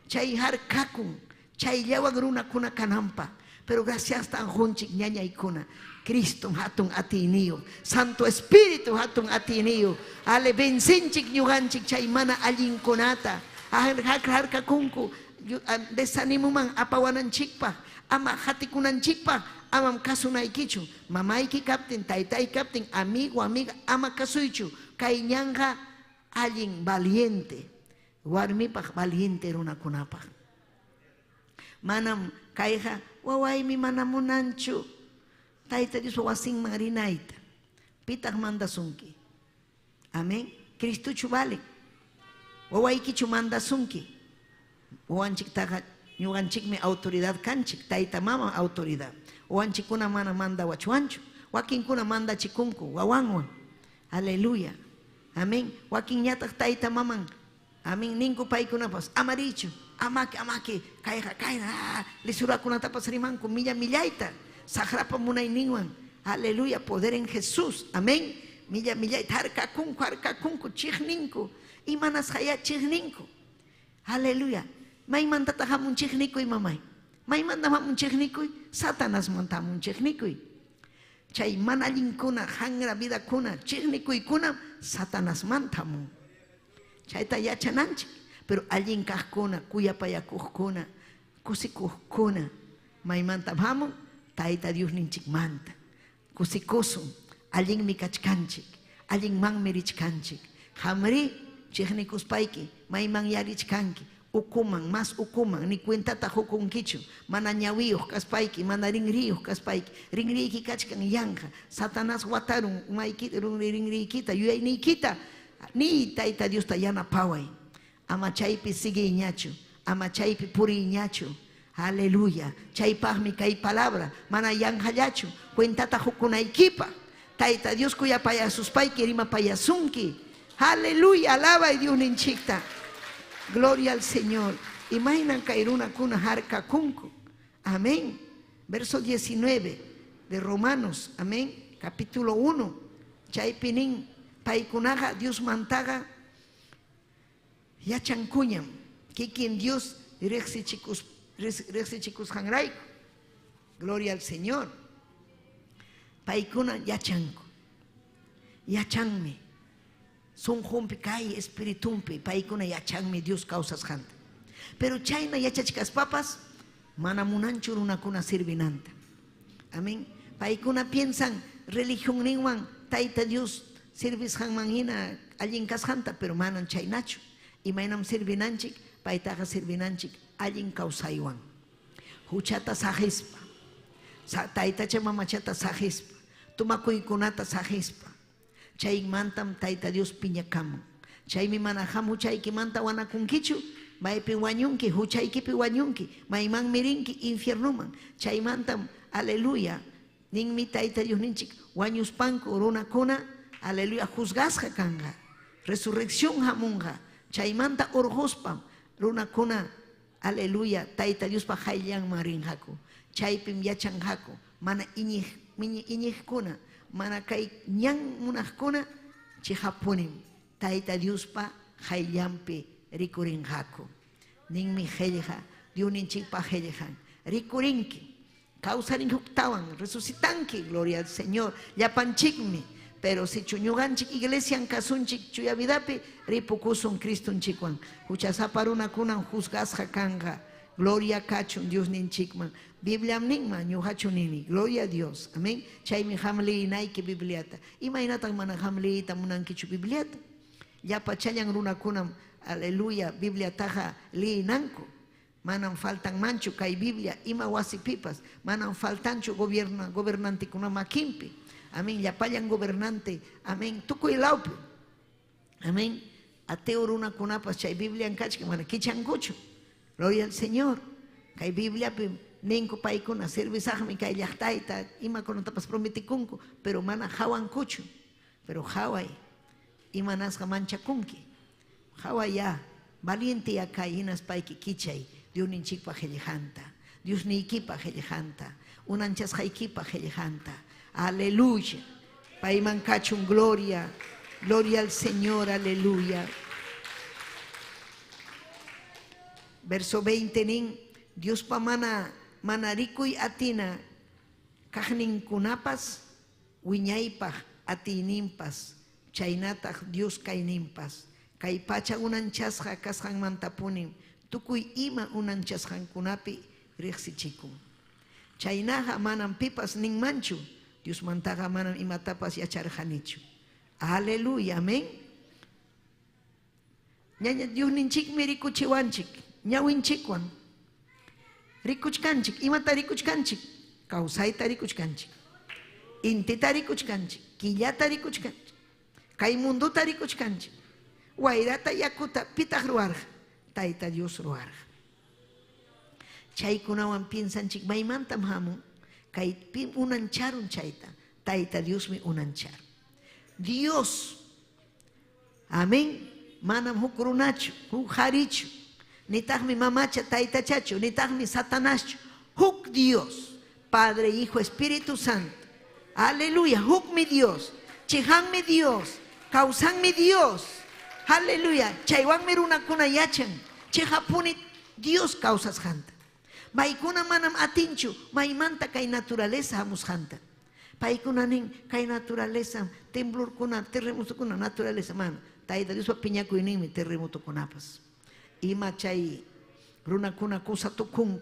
chay harkakun chay llawan runakuna kananpa pero gracias tan junchik ñañaykuna Cristo hatun atiniyo Santo Espíritu hatun atiniyo ale bensinchik ñuqanchik chay mana allinkunata harkakunku desanimuman apawananchikpaq ama hatikunanchikpaq amam kasunaykichu mamayki kaptin taytay kaptin amigo amiga ama kasuychu kay ñanqa allin valiente warmipaq valiente runakunapaq manam kayqa wawaymi mana munanchu Tayta Dios wasinman rinayta pitaq mandasunki amén. Cristuchu vale wawaykichu mandasunki wawanchiktaqa ñuqanchikmi autoridad kanchik tayta mama autoridad wawanchikkuna mana mandawachuanchu wakinkuna mandachikunku wawanwan aleluya amén. Wakin ñataq tayta maman amén ninku paykunapas amarichu amaki kayna lisurakunatapas rimanku millayta saqrapa munayninwan aleluya poder en Jesús amén. Millayta harkakunku chiqninku imanas haya chiqninku aleluya maymantata hamun chiqnikuy mamay maymanta hamun chiqnikuy Satanás manta hamun chiqnikuy chay mana allinkuna hangra vidakuna chiqnikuykuna Satanás manta hamun chayta yachananchik pero allin kaqkuna kuyapayakuqkuna kusikuqkuna maymanta hamun Tayta Diosninchik manta kusikusun allinmi kachkanchik allinmanmi richkanchik hamri chiqnikuspayki mayman yarichkanki ukuman mas ukuman ni cuentata hukunkichu mana ñawiyuq kaspayki mana rinriyuq kaspayki rinriyki kachkan yanqa Satanás watarun rinriykita yuyayniykita ni Tayta Diosta yanapaway ama chaypi siguiñachu ama chaypi puriñachu Aleluya. Chaypaqmi kay palabra. Mana yanhallachu. Cuentata hukunaykipa. Taita Dios kuya payasuspayki rima payasunki. Aleluya. Alaba y Dios ninchikta. Gloria al Señor. Imaginan kairuna kuna harka kunku. Amén. Verso 19 de Romanos. Amén. Capítulo 1. Chaypinin paikunaga Dios mantaga yachankuñam. Que quien Dios rexichicus hangraico. Gloria al Señor. Paikuna yachanku. Yachanme. Son humpi kai espiritumpi. Paikuna yachanme Dios causas janta. Pero chayna yachachkas papas. Manamunanchu runakuna sirvinanta. Amén. Paikuna piensan religión ningwan taita Dios sirvis hanmanhina allinkas janta. Pero manan chaynachu. Y mainam sirvinanchik. Paitaja sirvinanchik. Allin causaiwan. Huchata sahispa. Taita mamachata sahispa. Tumakuykunata sahispa. Chay mantam taita Dios piñakaman. Chay mi manajam huchayki manta wanakunkichu. Maypi wañunki, huchaykipi wañunki. Mayman mirinki infiernuman. Chay mantam, aleluya. Ninmi taita Dios ninchik. Wañuspanku runakuna. Aleluya. Juzgasja kanga. Resurrección hamunga. Chay manta orjospam. Runakuna. Aleluya. Taita Dios pa hayyan marinjaku. Chaypim yachanjaku. Mana iñijkuna. Mana kay ñan munajkuna. Chihapunim. Taita Dios pa hayllampi rikurinjaku. Ninmi helja. Diuninchik pa heljan. Rikurinki. Causarin huktawan. Resucitanki. Gloria al Señor. Yapanchikmi. Pero si chuñuganchik iglesia kasunchik chuyavidapi ripukusun Criston chikwan. Huchasaparuna kunan juzgasja kanga. Gloria kachun Dios ninchikman. Biblia ningman ñuhachunini. Gloria a Dios. Amén. Chaymi hamli inaiki bibliata. Imainatan mana hamli tamunankichu bibliata. Ya pachayan runakunam. Aleluya. Biblia taja li inanku. Manan faltan manchu kay Biblia. Ima wasipipas. Manan faltanchu gobernante kuna makimpi. Amén. Ya payan gobernante. Amén. Tukuy laupi. Amén. Ateo runa kunapas chay Biblia en kachki mana kichankuchu. Gloria al Señor. Kay Biblia ninku paikuna servisajmi kay llaqtayta ima konotapas prometikunku. Pero mana hawan kuchu. Pero haway. Ima nasqa manchakunki. Haway ya. Valiente ya kay inas paiki kichay. Dios ninchikpa hellejanta. Dios nikipa hellejanta. Unanchas haykipa hellejanta. Aleluya. Paiman kachun gloria. Gloria al Señor. Aleluya. Verso 20 nin. Dios pa manarikuy atina. Kajnin kunapas. Wiñaypaj atinimpas. Chaynataq Dios kaynimpas. Kay pacha unanchasja kasjan mantapunim. Tukuy ima unanchasjan kunapi riqsichikun. Chaynaja manan pipas nin manchu. Dios mantaga manan imatapas yacharjanichu. Aleluya, amén. Ñaña Dios ninchik mi rikuchiwanchik. Ñawinchikwan. Rikuchkanchik. Imata rikuchkanchik. Kausayta rikuchkanchik. Intita rikuchkanchik. Killata rikuchkanchik. Kay munduta rikuchkanchik. Wayrata yakuta pitaq ruarja. Taita Dios ruarja. Chaykunawan piensanchik maymantam hamun. Kay unancharun chayta. Taita Dios mi unanchar. Dios. Amén. Manam huk runachu. Huk harichu. Nitaq mi mamacha taita chachu. Nitaq mi satanaschu. Huk Dios. Padre, Hijo, Espíritu Santo. Aleluya. Huk mi Dios. Chihan mi Dios. Causan mi Dios. Aleluya. Chaywan mi runakuna yachan. Chihapunit Dios causas janta. Paikuna manam atinchu, maimanta kay naturaleza hamus janta. Paikuna nin kay naturaleza, temblor kuna, terremoto kuna, naturaleza man. Taita Dios pa piñaku inimi terremoto kunapas. Ima chay runa kuna kusa tukunku.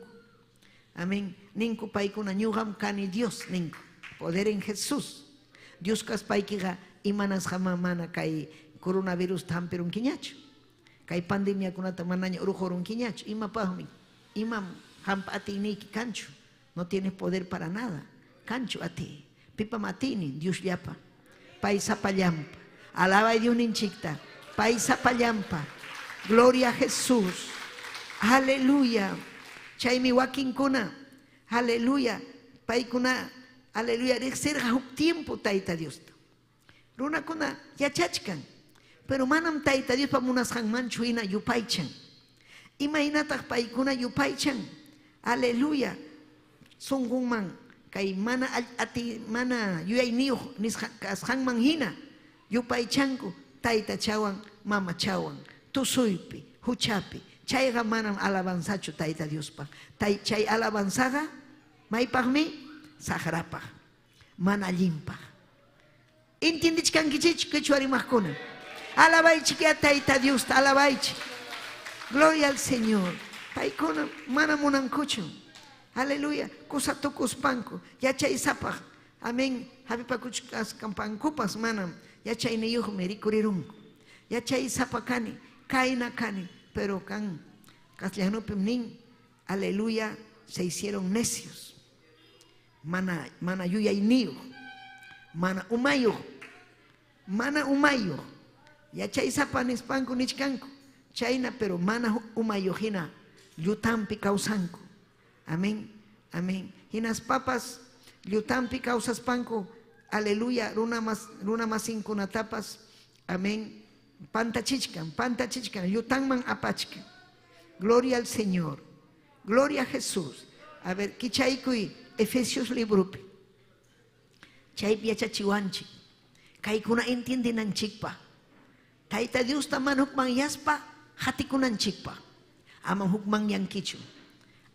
Amén. Ninku paikuna ñuham kani Dios ninku. Poder en Jesús. Dios kas paikiga imanas jama mana kay coronavirus tamperun kiñachu. Kay pandemia kunata manaña urujorun kiñachu. Ima pahmi. Imam hampa atiniki cancho. No tienes poder para nada. Cancho a ti. Pipa matini, Dios llapa. Paisa payampa. Alaba a Dios ninchikta. Paisa payampa. Gloria a Jesús. Aleluya. Chaymi wakinkuna, aleluya, paykuna, aleluya, riqsirqa huk tiempo Tayta Diosta. Runakuna yachachkan, pero manam Tayta Diospa munasqanmanchu hina yupaychan. Imaynataq paykuna yupaychan, aleluya, sunqunman kay mana yuyayniyuq nisqanman hina yupaychanku Tayta chawan, mama chawan, tusuypi, huchapi. Chayqa manam alabanzachu Tayta Diospa. Chay alabanzaqa maypaqmi sagrapaq, mana allinpaq. ¿Entiendichkankichik quechua rimaqkuna? Alabaychik ya Tayta Diosta, alabaychik. Gloria al Señor. Paykuna mana munankuchu. Aleluya. Kusatukuspanku. Yachaysapaq. Amén. Hapipakuchkas kampankupas manam. Yachayniyuqmi rikurirunku. Yachaysapakani. Kaina kani. Pero kan castellanopim nin. Aleluya. Se hicieron necios. Mana yuyayniyuq. Mana umayuq. Mana umayuq. Yachaysapa nispanku nichkanku. Chayna, pero mana umayuqhina llutampi kawsanku. Amén, amén. Hinas papas llutampi kawsaspanku. Aleluya, runa masinkunatapas. Amén. Pantachichkan, llutanman apachkan. Gloria al Señor. Gloria a Jesús. A ver, kichaykuy Efesios librupi. Chaypi yachachiwanchik. Kaykuna entiendenanchikpa. Tayta Dios taman hukman yaspa hatikunanchikpa. Aman hukman yankichu.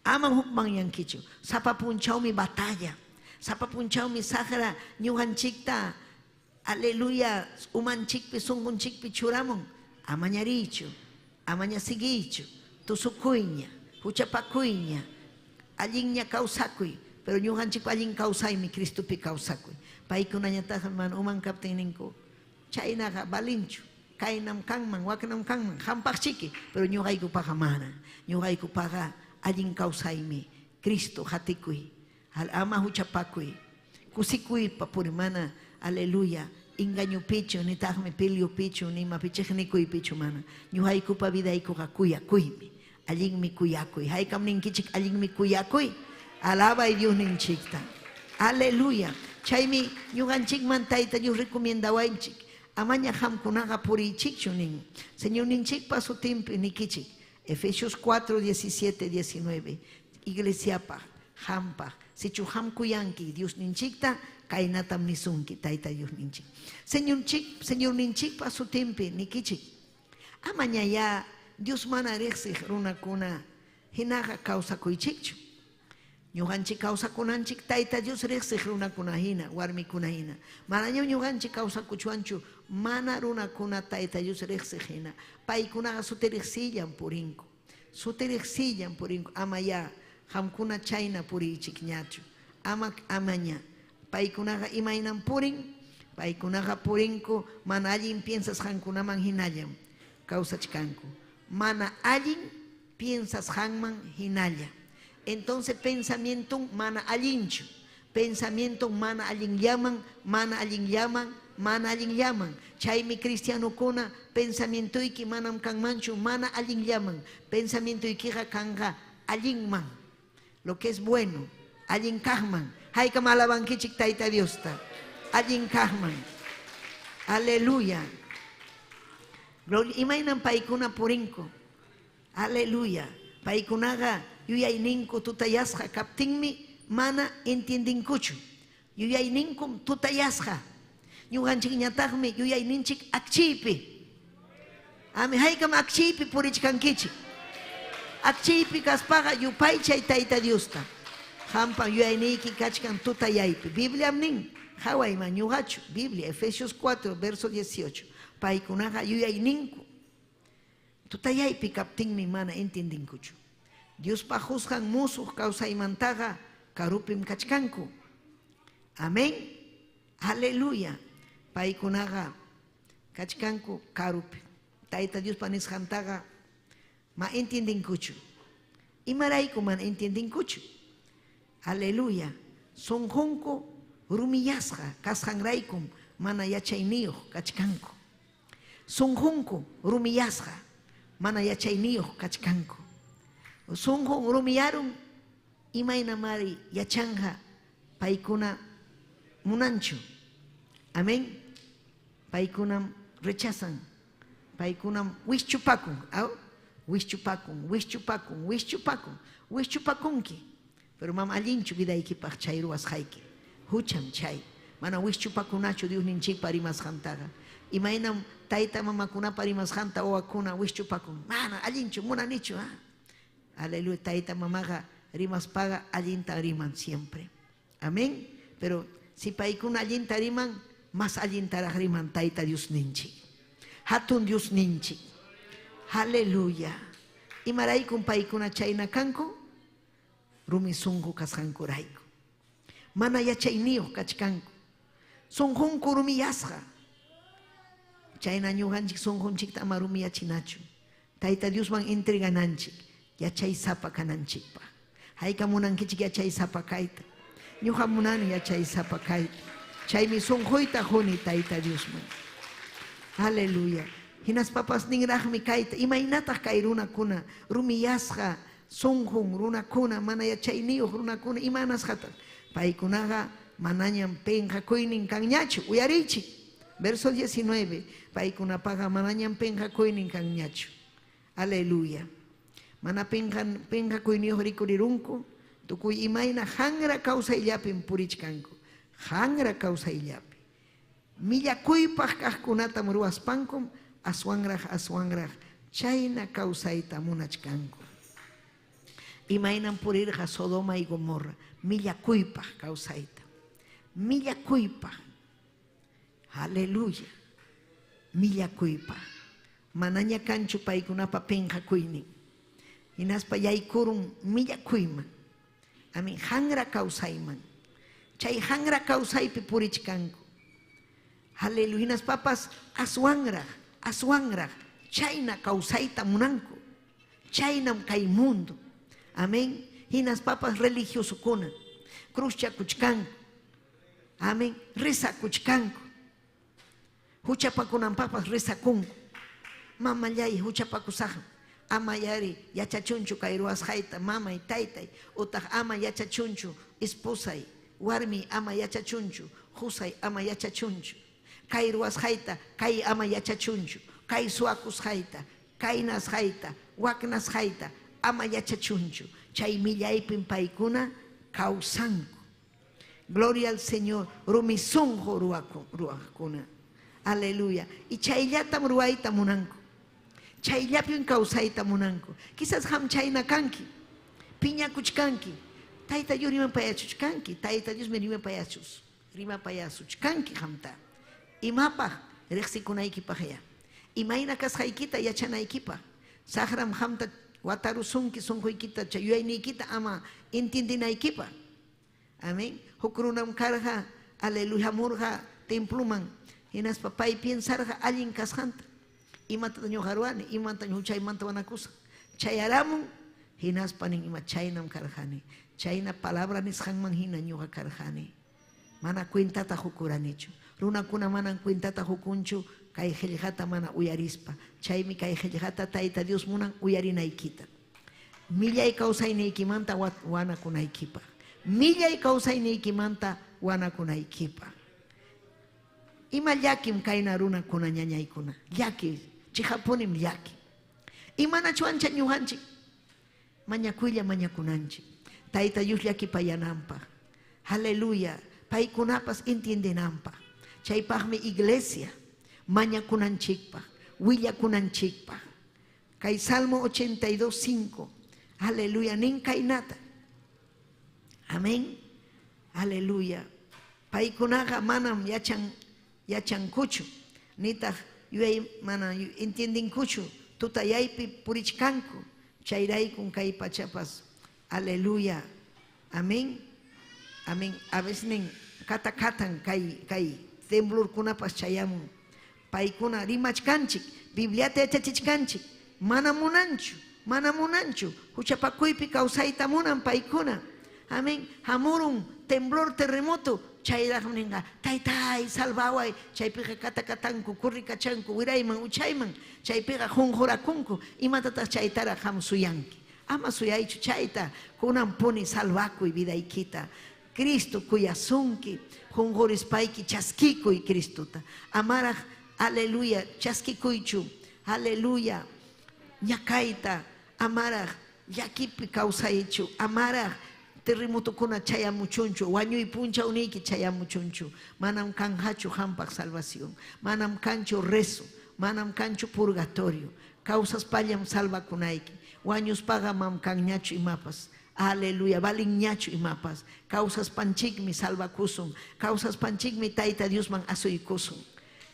Aman hukman yankichu. Sapa punchawmi batalla. Sapa punchawmi sagra ñuqanchikta. Aleluya. Umanchikpi sunqunchikpi churamun. Amañarichu. Amañasigichu. Tusukuyña. Huchapakuyña. Allinña kawsakuy. Pero ñuqanchikpa allin kawsaymi Cristopi kawsakuy. Paykunañataqa man uman kaptin ninku. Chaynaqa balinchu. Kainam kanman, wakanam kanman, hampaqchiki, pero ñuqaykupaqa mana. Ñuqaykupaqa allin kawsaymi Cristo hatikuy, ama huchapakuy, kusikuypa puri mana, aleluya, engañupichu, ni taqmi piliupichu, ni mapichiqnikuypichu mana. Ñuqaykupa vidaykuqa kuyakuymi, allinmi kuyakuy. Haykam ninkichik allinmi kuyakuy, alabay Dios ninchikta. Aleluya. Chaymi ñuqanchikman Tayta Dios recomendawanchik. Amaña hamkunaga purichikchu nin. Señor ninchikpa su timpi nikichik. Efesios 4, 17, 19. Iglesiapa, hampa. Sichu hamkuyanki Dios ninchikta, kainatam nisunki Tayta Dios ninchik. Señor ninchikpa su timpi nikichik. Amaña ya Dios mana riqsik runakuna hinaga kawsakuychikchu. Ñuqanchik kawsakunanchik Tayta Dios riqsik runakuna hina, warmikuna hina. Manaña ñuqanchik kawsakuchuanchu mana runakuna Tayta Dios riqsik hina. Paykunaqa sutiriqsillan purinku. Sutiriqsillan purinku. Ama ya hamkuna chayna purichik ñachu. Amaña. Paykunaqa imaynan purin. Paykunaqa purinku. Mana allin piensas hankunaman hinallam. Kawsachkanku. Mana allin piensas hanman hinalla. Entonces pensamiento mana allinchu, pensamiento mana allin llaman, mana allin llaman, mana allin llaman. Chaymi cristiano kuna pensamiento iki manam kanmanchu, mana allin llaman, pensamiento ikiga kanga allin man. Lo que es bueno, allin kahman. Haykam alabankichik Tayta Diosta, allin kahman. Aleluya. Imainan paykuna purinko. Aleluya. Paykunaga yuyayninku tutayasqa kaptinmi mana entiendinkuchu. Yuyayninku tutayasqa. Ñuqanchikñataqmi yuyayninchik akchiypi. Ami haykam akchiypi purichkankichik. Akchiypi kaspaqa yupaychay Tayta Diosta. Hampan yuyayniki kachkan tutayaypi. Biblia nin hawayman ñuqachu. Biblia Efesios 4 verso 18. Paykunaqa yuyayninku tutayaypi kaptinmi mana entiendinkuchu. Dios pa juzgan musuq kawsaymantaqa karupim kachkanku. Amén. Aleluya. Paykunaqa kachkanku karupi. Tayta Dios pa nisqantaqa ma entiendinkuchu. Imarayku man entiendinkuchu. Aleluya. Sunqunku rumiyasqa kasqanraykum mana yachayniyuq kachkanku. Sunqunku rumiyasqa mana yachayniyuq kachkanku. sunqun rumiyaron imayna mari yachanja paykuna munanchu. Amén. Paykunam rechazan. Paykunam wischupakun. Wischchupakunki. Pero mam allinchu vidaykipaq chay ruwasqayki. Hucham chay. Mana wischchupakunachu Dios ninchikpa rimasqantaqa. Imaynam tayta mamakunapa rimasqanta wawakuna wischchupakun. Mana allinchu munanichu. Aleluya. Tayta mamaqa rimaspaqa allinta riman siempre. Amén. Pero si paykuna allinta riman, más allintaraq riman tayta Dios ninchik. Hatun Dios ninchik. Aleluya. Imaraykun paykuna chayna kanku, rumi sunqu kasqankurayku. Mana yachayniyuq kachkanku. Sunqunku rumiyasqa. Chayna ñuqanchik sunqunchikta ama rumiyachinachu. Tayta Diosman entregananchik, yachay sapa kananchikpa. Hayka munankichik yachay sapa kayta. Ñuqa munani yachay sapa kayta. Chaymi sunquyta huni tayta Diosman. Aleluya. Hinas papas ningraqmi kayta. Imaynataq kay runakuna rumiyasqa sunqun runakuna mana yachayniyuq runakuna imanasqataq. Paykunaqa manañam penqakuynin kanñachu. Uyariychik. Verso 19. Paykunapaqa manañam penqakuynin kanñachu. Aleluya. Mana penqakuyniyuq rikurirunku. Tukuy imayna hangra kawsayllapin purichkanku. Hangra kawsayllapi. Millakuypaq kaqkunatam ruwaspankum aswanraq chayna kawsayta munachkanku. Imaynam purirqa Sodoma y Gomorra. Millakuypaq kawsayta. Millakuypaq. Aleluya. Millakuypaq. Manaña kanchu paykunapa penqakuynin. Hinaspa yaykurun millakuyman. Amin hangra kawsayman. Chay hangra kawsaypi purichkanku. Aleluya. Hinas papas aswanraq. Chayna kawsayta munanku. Chaynam kay mundo. Amén. Hinas papas religiosukuna. Cruzchakuchkanku. Amén. Rizakuchkanku. Huchapakunan papas rizakunku. Mamallay huchapakusaqam. Ama yari yachachunchu kay ruwasqayta mamay taytay. Utaq ama yachachunchu esposay. Warmi ama yachachunchu. Husay ama yachachunchu. Kay ruwasqayta kay ama yachachunchu. Kay suwakusqayta. Kay nasqayta. Waknasqayta ama yachachunchu. Chay millaypin paykuna kawsanku. Gloria al Señor. Rumisunqu ruwaqkuna. Aleluya. Y chayllatam ruwayta munanku. Chayllapin kawsayta munanku. Quizás ham chayna kanki. Piñakuchkanki. Tayta Dios rima payachuchkanki. Tayta Dios me rima payachus. Rima payasuchkanki hamta. Imapaq riqsikunaykipaq ya. Imayna kasqaykita yachanaykipaq. Saqram hamta watarusunki sunquykita chayuyayniykita ama intindinaykipaq. Amén. Huk runam karqa aleluya hamurqa templuman. Hinaspa pay piensarqa allin kasqanta. Imata ñuqa ruwani, imanta huchaymanta wanakusan. Chayaramun hinaspa nin ima chaynam karqani. Chayna palabra nisqanman hina ñuqa karqani. Mana cuentata hukuranichu. Runakuna manan cuentata hukunchu kay qillqata mana uyarispa. Chaymi kay qillqata tayta Dios munan uyarinaykita. Millay kawsayniykimanta wanakunaykipaq. Millay kawsayniykimanta wanakunaykipaq. Ima llakim kayna runakuna ñañaykuna. Llaki, chihapunim llaki. Imanachu ancha ñuqanchik. Mañakuylla mañakunanchik. Tayta Dios llakipayananpaq. Aleluya. Paykunapas entiendenanpaq. Chaypaqmi iglesia mañakunanchikpaq, willakunanchikpaq. Kay Salmo 82:5. Aleluya. Nin kaynata. Amén. Aleluya. Paykunaqa manam yachankuchu. Nitaq yuay mana entiendinkuchu. Tutayaypi purichkanku. Chayraykun kay pachapas. Aleluya. Amén. Amén. A veces nin katakatan kay temblurkunapas chayamun. Paykuna rimachkanchik. Bibliata yachachichkanchik. Mana munanchu. Huchapakuypi kawsayta munan paykuna. Amén. Hamurun temblor terremoto. Chayraqninqa taytay salvaway. Chaypiqa katakatanku, kurrikachanku, wirayman, uchayman. Chaypiqa junjurakunku. Imatataq chaytaraq ham suyanki. ama suyaychu chayta kunan puni salvakuy vidaykita Cristo kuyasunki jonjoris payki chaskikuy Cristuta amaraj aleluya chaskikuychu aleluya ñakayta amaraj llakipi kawsaychu amaraj terremotukuna chayamuchunchu wañuy punchawniyki chayamuchunchu manam kanhachu hampaq salvación manam kanchu rezo manam kanchu purgatorio causas pallam salvakunayki wañuspaqa mam kanñachu imapas aleluya valinñachu imapas causas panchikmi salvakusun causas panchikmi tayta Diosman asuykusun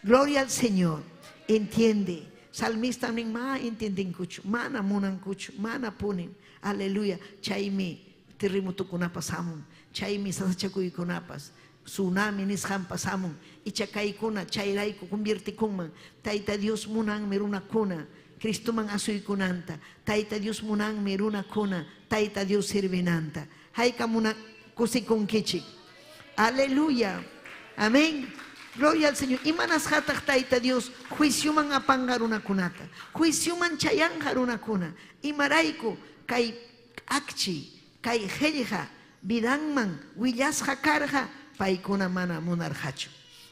gloria al Señor entiende salmista nin ma entiendenkuchu mana munankuchu mana punin aleluya chaymi terremotukunapas hamun chaymi sasachakuykunapas tsunami nisqanpas hamun ichakaykuna chayrayku conviertikunman tayta Dios munanmi runakuna Cristoman asuykunanta tayta Dios munanmi runakuna tayta Dios sirvinanta hayka kusikunkichik aleluya amén gloria al Señor imanas hataq tayta Dios juicioman apanga runakunata juicioman chayanja runakuna imarayku kay akchi kay qhillqa vidanman willasqa karqa paykuna mana munarqachu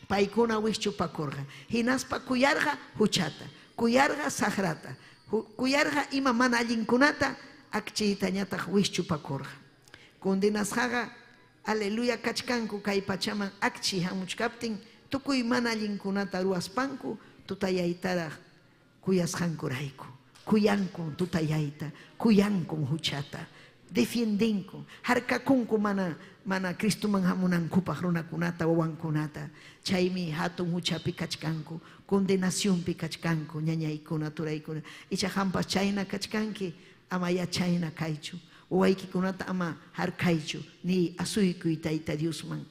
paykuna wischupakurqa hinaspa kuyarqa huchata kuyarqa saqrata kuyarqa ima mana allinkunata akchiyta ñataq wischupakurqa condenasqaqa aleluya kachkanku kay pachaman akchi hamuchkaptin tukuy mana allinkunata ruwaspanku tutayaytaraq kuyasqankurayku kuyanku tutayayta kuyanku huchata defiendinku harkakunku mana Cristoman hamunankupaq runakunata wawankunata chaymi hatun huchapi kachkanku condenacionpi kachkanku ñañaykuna turaykuna icha hampas chayna kachkanki ama yachayna kaychu wawaykikunata ama harkaychu ni asuykuy tayta Diosman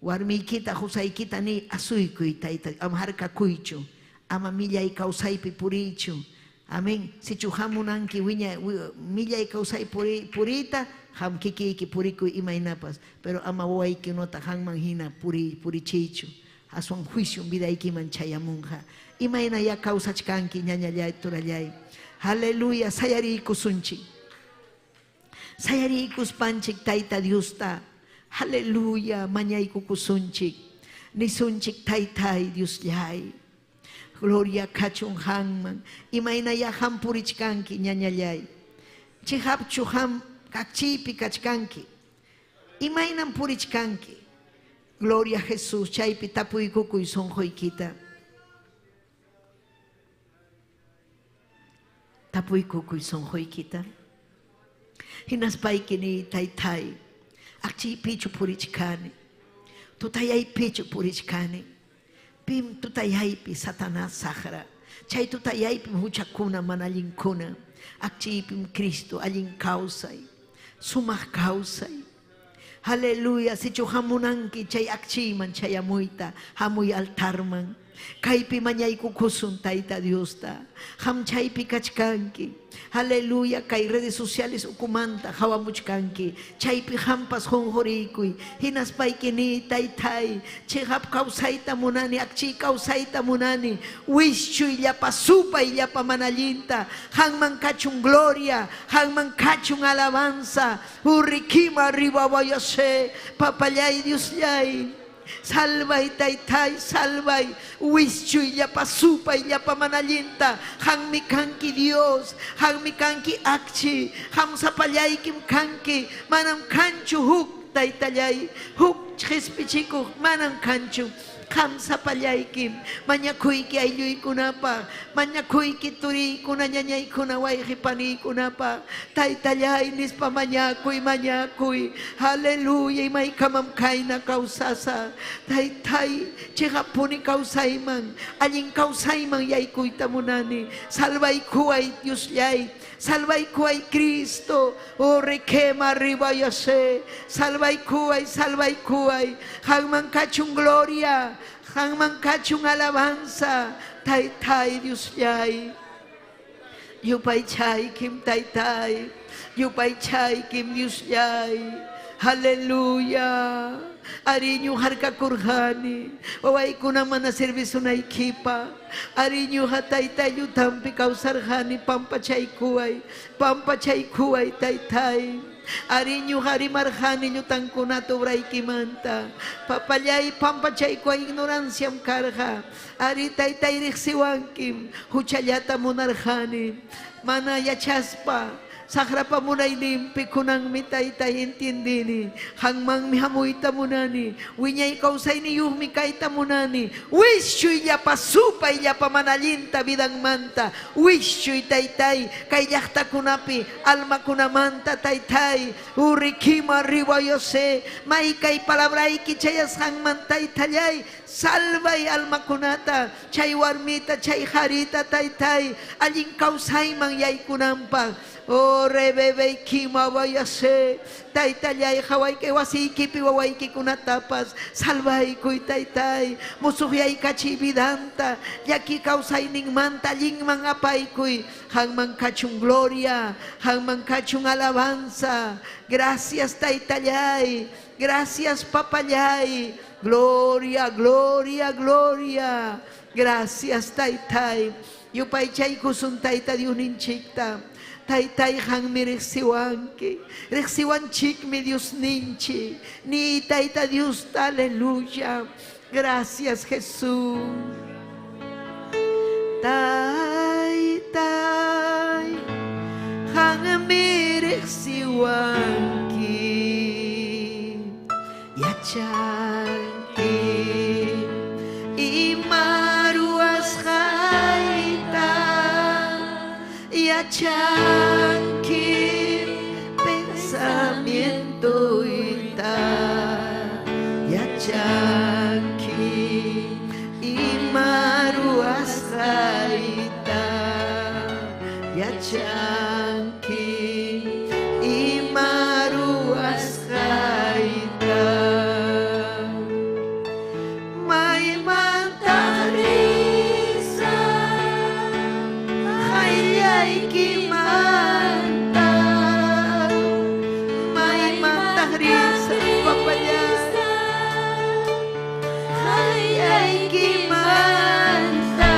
warmiykita husaykita ni asuykuy tayta ama harkakuychu ama millay kawsaypi puriychu amén sichu hamunanki millay kawsay purita ham kikiki purikuy imaynapas pero ama wawaykinota hanman hina purichiychu aswan juicio vidaykiman chayamunqa imayna ya kawsachkanki ñañallay turallay aleluya sayariykusunchik sayariykuspanchik tayta Diosta aleluya mañaykukusunchik nisunchik taytay Diosllay gloria kachun hanman imayna ya ham purichkanki ñañallay chihapchu ham kakchiypi kachkanki imaynan purichkanki gloria a Jesús chaypi tapuykukuy sonjoykita tapuykukuy sonjoykita hinaspayki ni taytay akchiypichu purichkani tutayaypichu purichkani pim tutayaypi Satanás saqra chay tutayaypi huchakuna mana allinkuna akchiypim Cristo allin kawsay sumaq kawsay aleluya sichu hamunanki chay akchiyman chayamuyta hamuy altarman kaypi mañaykukusun tayta Diosta ham chaypi kachkanki aleluya kay redes sociales ukumanta hawamuchkanki chaypi hampas jonjoriykuy hinaspayki ni taytay chihap kawsayta munani akchiy kawsayta munani wischuy llapa supay llapa mana allinta hanman kachun gloria hanman kachun alabanza urrikima ribawayase papallay Diosllay salvay taytay salvay wischuy llapa supay llapa mana allinta hanmi kanki Dios hanmi kanki akchi ham sapallaykim kanki manam kanchu huk taytallay huk qhispichikuq manam kanchu ham sapallaykim mañakuyki aylluykunapa mañakuyki turiykuna ñañaykuna wayqi paniykunapa taytallay nispa mañakuy aleluya imaykamam kayna kawsasa taytay chihapuni kawsayman allin kawsayman yaykuyta munani salvaykuway Diosllay salvaykuway Cristo o requema ribayase salvaykuway hanman kachun gloria hanman kachun alabanza taytay Diosllay yupay chaykim taytay yupay chaykim Diosllay aleluya Ariño harka kurhani, waway kuna mana servicio na ikipa. Ariño hataytay yutampi kausarhani pampachay kuway taytay. Ariño harimarhani nyutankuna tubraykimanta. Papallay pampachay kuway ignoranciam karha. Ari taytay riksiwankim, huchallata munarhani. Mana yachaspa. Sakrapa munay limpi kunang mitaytay intindini. Hangmang mihamuita munani. Winyay kausay ni yuhmi kaita munani. Wishuy ya pasupay ya pamanalinta bidang manta. Wishuy taytay kay yakta kunapi alma kunamanta taytay. Urikima riwayose. May kay palabray kichayas hangman taytayay. Salvay alma kunata. Chay warmita chay harita taytay. Aling kausay mang yay kunampang. Oh rebebe kima vayase taytayay haway ke wasiki piwaway ki kunatapas salvay kuy taytay musuhyay kachibidanta yaki kausay ning manta ling mga pay kuy hangmang kachung gloria hangmang kachung alabanza gracias taytayay gracias papayay gloria gloria gloria gracias taytay yupay chay kusun tayta diuninchikta taytay hang mi rexiwanchik mi Dios ninchi, ni tayta Dios, aleluya. Gracias Jesús. Taytay hang mi rexiwanki, yachanki, imaruas haita, yachanki, pensamiento ita, yachanki, imaruas haita, yachanki, imaruas haita, may mantarisa, hayay kimanta, may mantarisa, papayasa, hayay kimanta,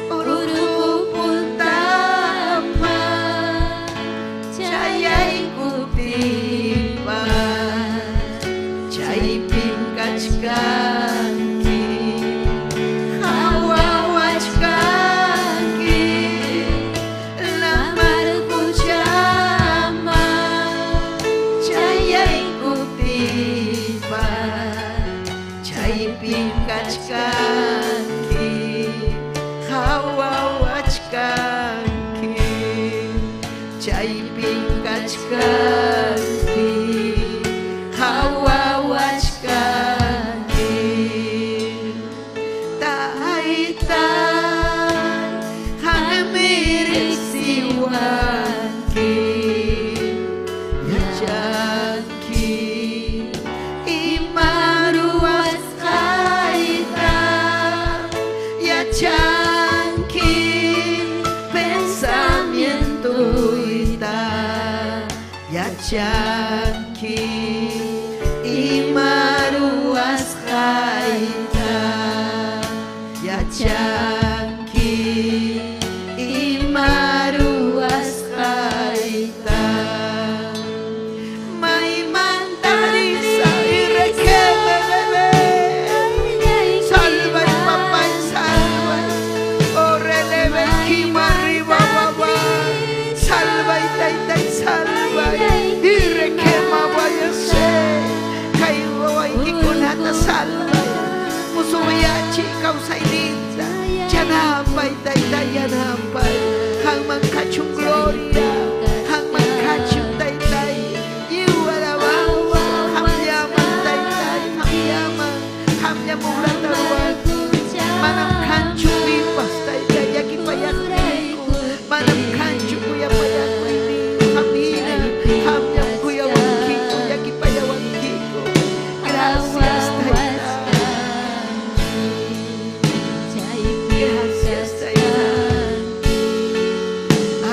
urupuntama, chayay kutipa, chay pinkachkanki, hawawachkanki, lamar kuchama, chayay kutipa, chay pinkachkanki, hawawachkanki, chay pinkachkanki, hawawachkanki, taytay hangmirisiwanki, yachanki, imaruas haita, yachanki, pensamiento ita, yachanki, imaruas haita, yachanki, imaruas haita, may mantarisa irekebebebe, salvay papay salvay, orelebe kimaribababa, salvay taytay salvay, irekemawayase, kaywaway kikunata salvay, musuyachi kausay ninsa, yanapay taytay yanapay, hangman kachung gloria, hangman kachung taytay, you alabanza, hamyaman taytay, hamyaman uratawan, manam kanchung lipas taytay, yakipayakiko, manam kanchung kuyapayak ini, hamina, hamyam kuyawangkiko, yakipayawangkiko, gracias taytay. Gracias, Señor.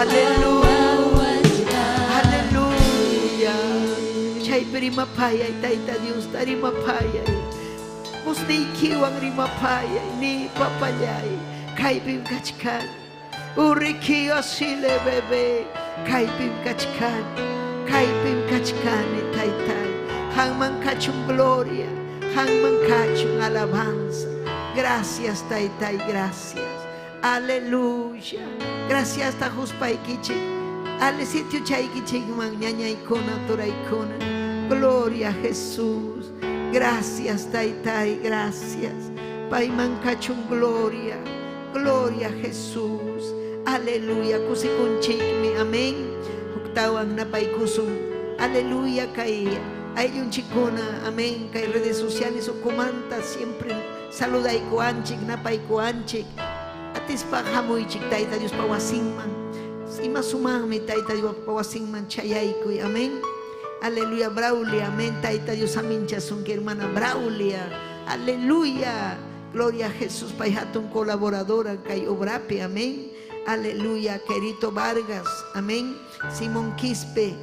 Aleluya. rimapayay, Taita Dios, ta rimapayay. Musni kiwang rimapayay, ni papayay, kaipim kachkan. Uriki osile bebe, kaipim kachkan Taitay. Hangman kachung gloria, hangman kachung alabanza. Gracias, Taitay, gracias. Aleluya. Gracias, Tajuspay Kichik. Ale sitio chay Kichik man ñañaykuna, turaykuna. Gloria a Jesús. Gracias, Taitay, gracias. Payman kachung gloria. Gloria a Jesús. Aleluya. Kusikunchikmi. Amén. Huktawan na paykusum. Aleluya kay ayun chikuna. Amén. Kay redes sociales o comanta siempre. Saluday ko anchik, napay ko anchik. Atis pa hamoy chik, Taita Dios pawasingman. Ima sumami, Taita Dios pawasingman chayay ko. Amén. Aleluya, Braulia. Amén. Taita Dios aminchasun que hermana Braulia. Aleluya. Gloria a Jesús. Payhatun colaboradora kay obrape. Amén. Aleluya. Querito Vargas. Amén. Simón Quispe.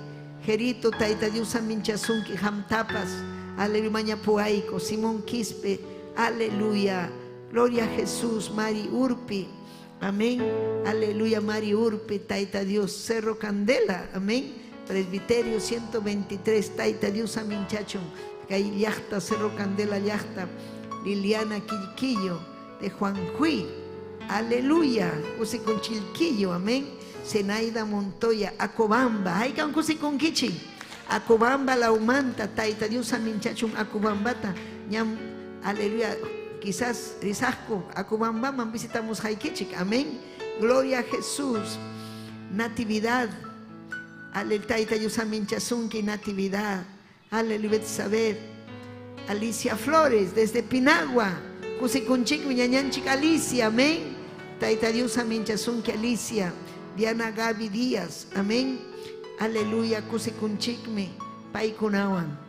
Gerito Taita Dios aminchasun que hamtapas. Aleluya. Mañapuaico. Simón Quispe. Aleluya. Gloria a Jesús. Mari Urpi. Amén. Aleluya. Mari Urpi. Taita Dios. Cerro Candela. Amén. Presbiterio 123. Taita Dios aminchachon. Kay Yachta. Cerro Candela Yachta. Liliana Quilquillo. De Juan Juí. Aleluya. Use con Chilquillo. Amén. Zenaida Montoya. Acobamba. Hay can cuse con Kichi. Acobamba la humanta. Taita Dios aminchachon. Acobambata. Ñam. Aleluya. Quizás Rizasco, Acubamba, visitamos Haikichik. Amén. Gloria a Jesús. Natividad. Aleluya. Taita Yusamin Chasunki, Natividad. Aleluya. Saber. Alicia Flores, desde Pinagua. Kusikunchik, Miñañanchik, Alicia. Amén. Taita Yusamin Chasunki, Alicia. Diana Gaby Díaz. Amén. Aleluya. Kusikunchikme, Paikunawan.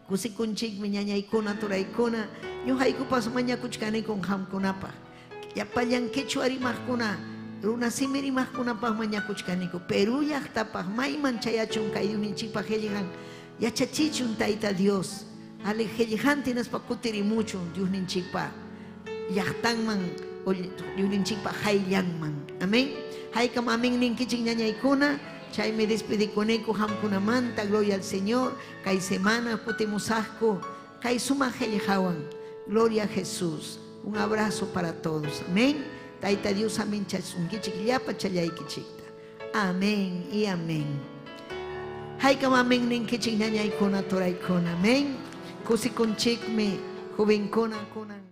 Kusikunchik miñañaykuna turaykuna ñuqayku pasmaña kuchkani con hamkunapa yapallan quechua rimaqkuna runa simi rimaqkunapaq mañakuchkaniku Perú llaqtapaq mayman chayachun kay Diosninchikpaq qhillihan yachachichun Tayta Dios ale qhillihan tinaspa kutirimuchun Diosninchikpaq llaqtanman Diosninchikpaq hayllanman. Amén. Haykam amén ninkichik ñañaykuna. Chay me despedí con eco hamkunamanta, gloria al Señor. Kay semana kutimusajko, kay sumajeljawan. Gloria a Jesús. Un abrazo para todos. Amén. Taita Dios amén chasunkichik llapa chayaykichikta. Amén y amén. Haykam amén ninkichik ñañaykuna toraykuna. Amén. Kusikunchikmi jovenkuna kuna.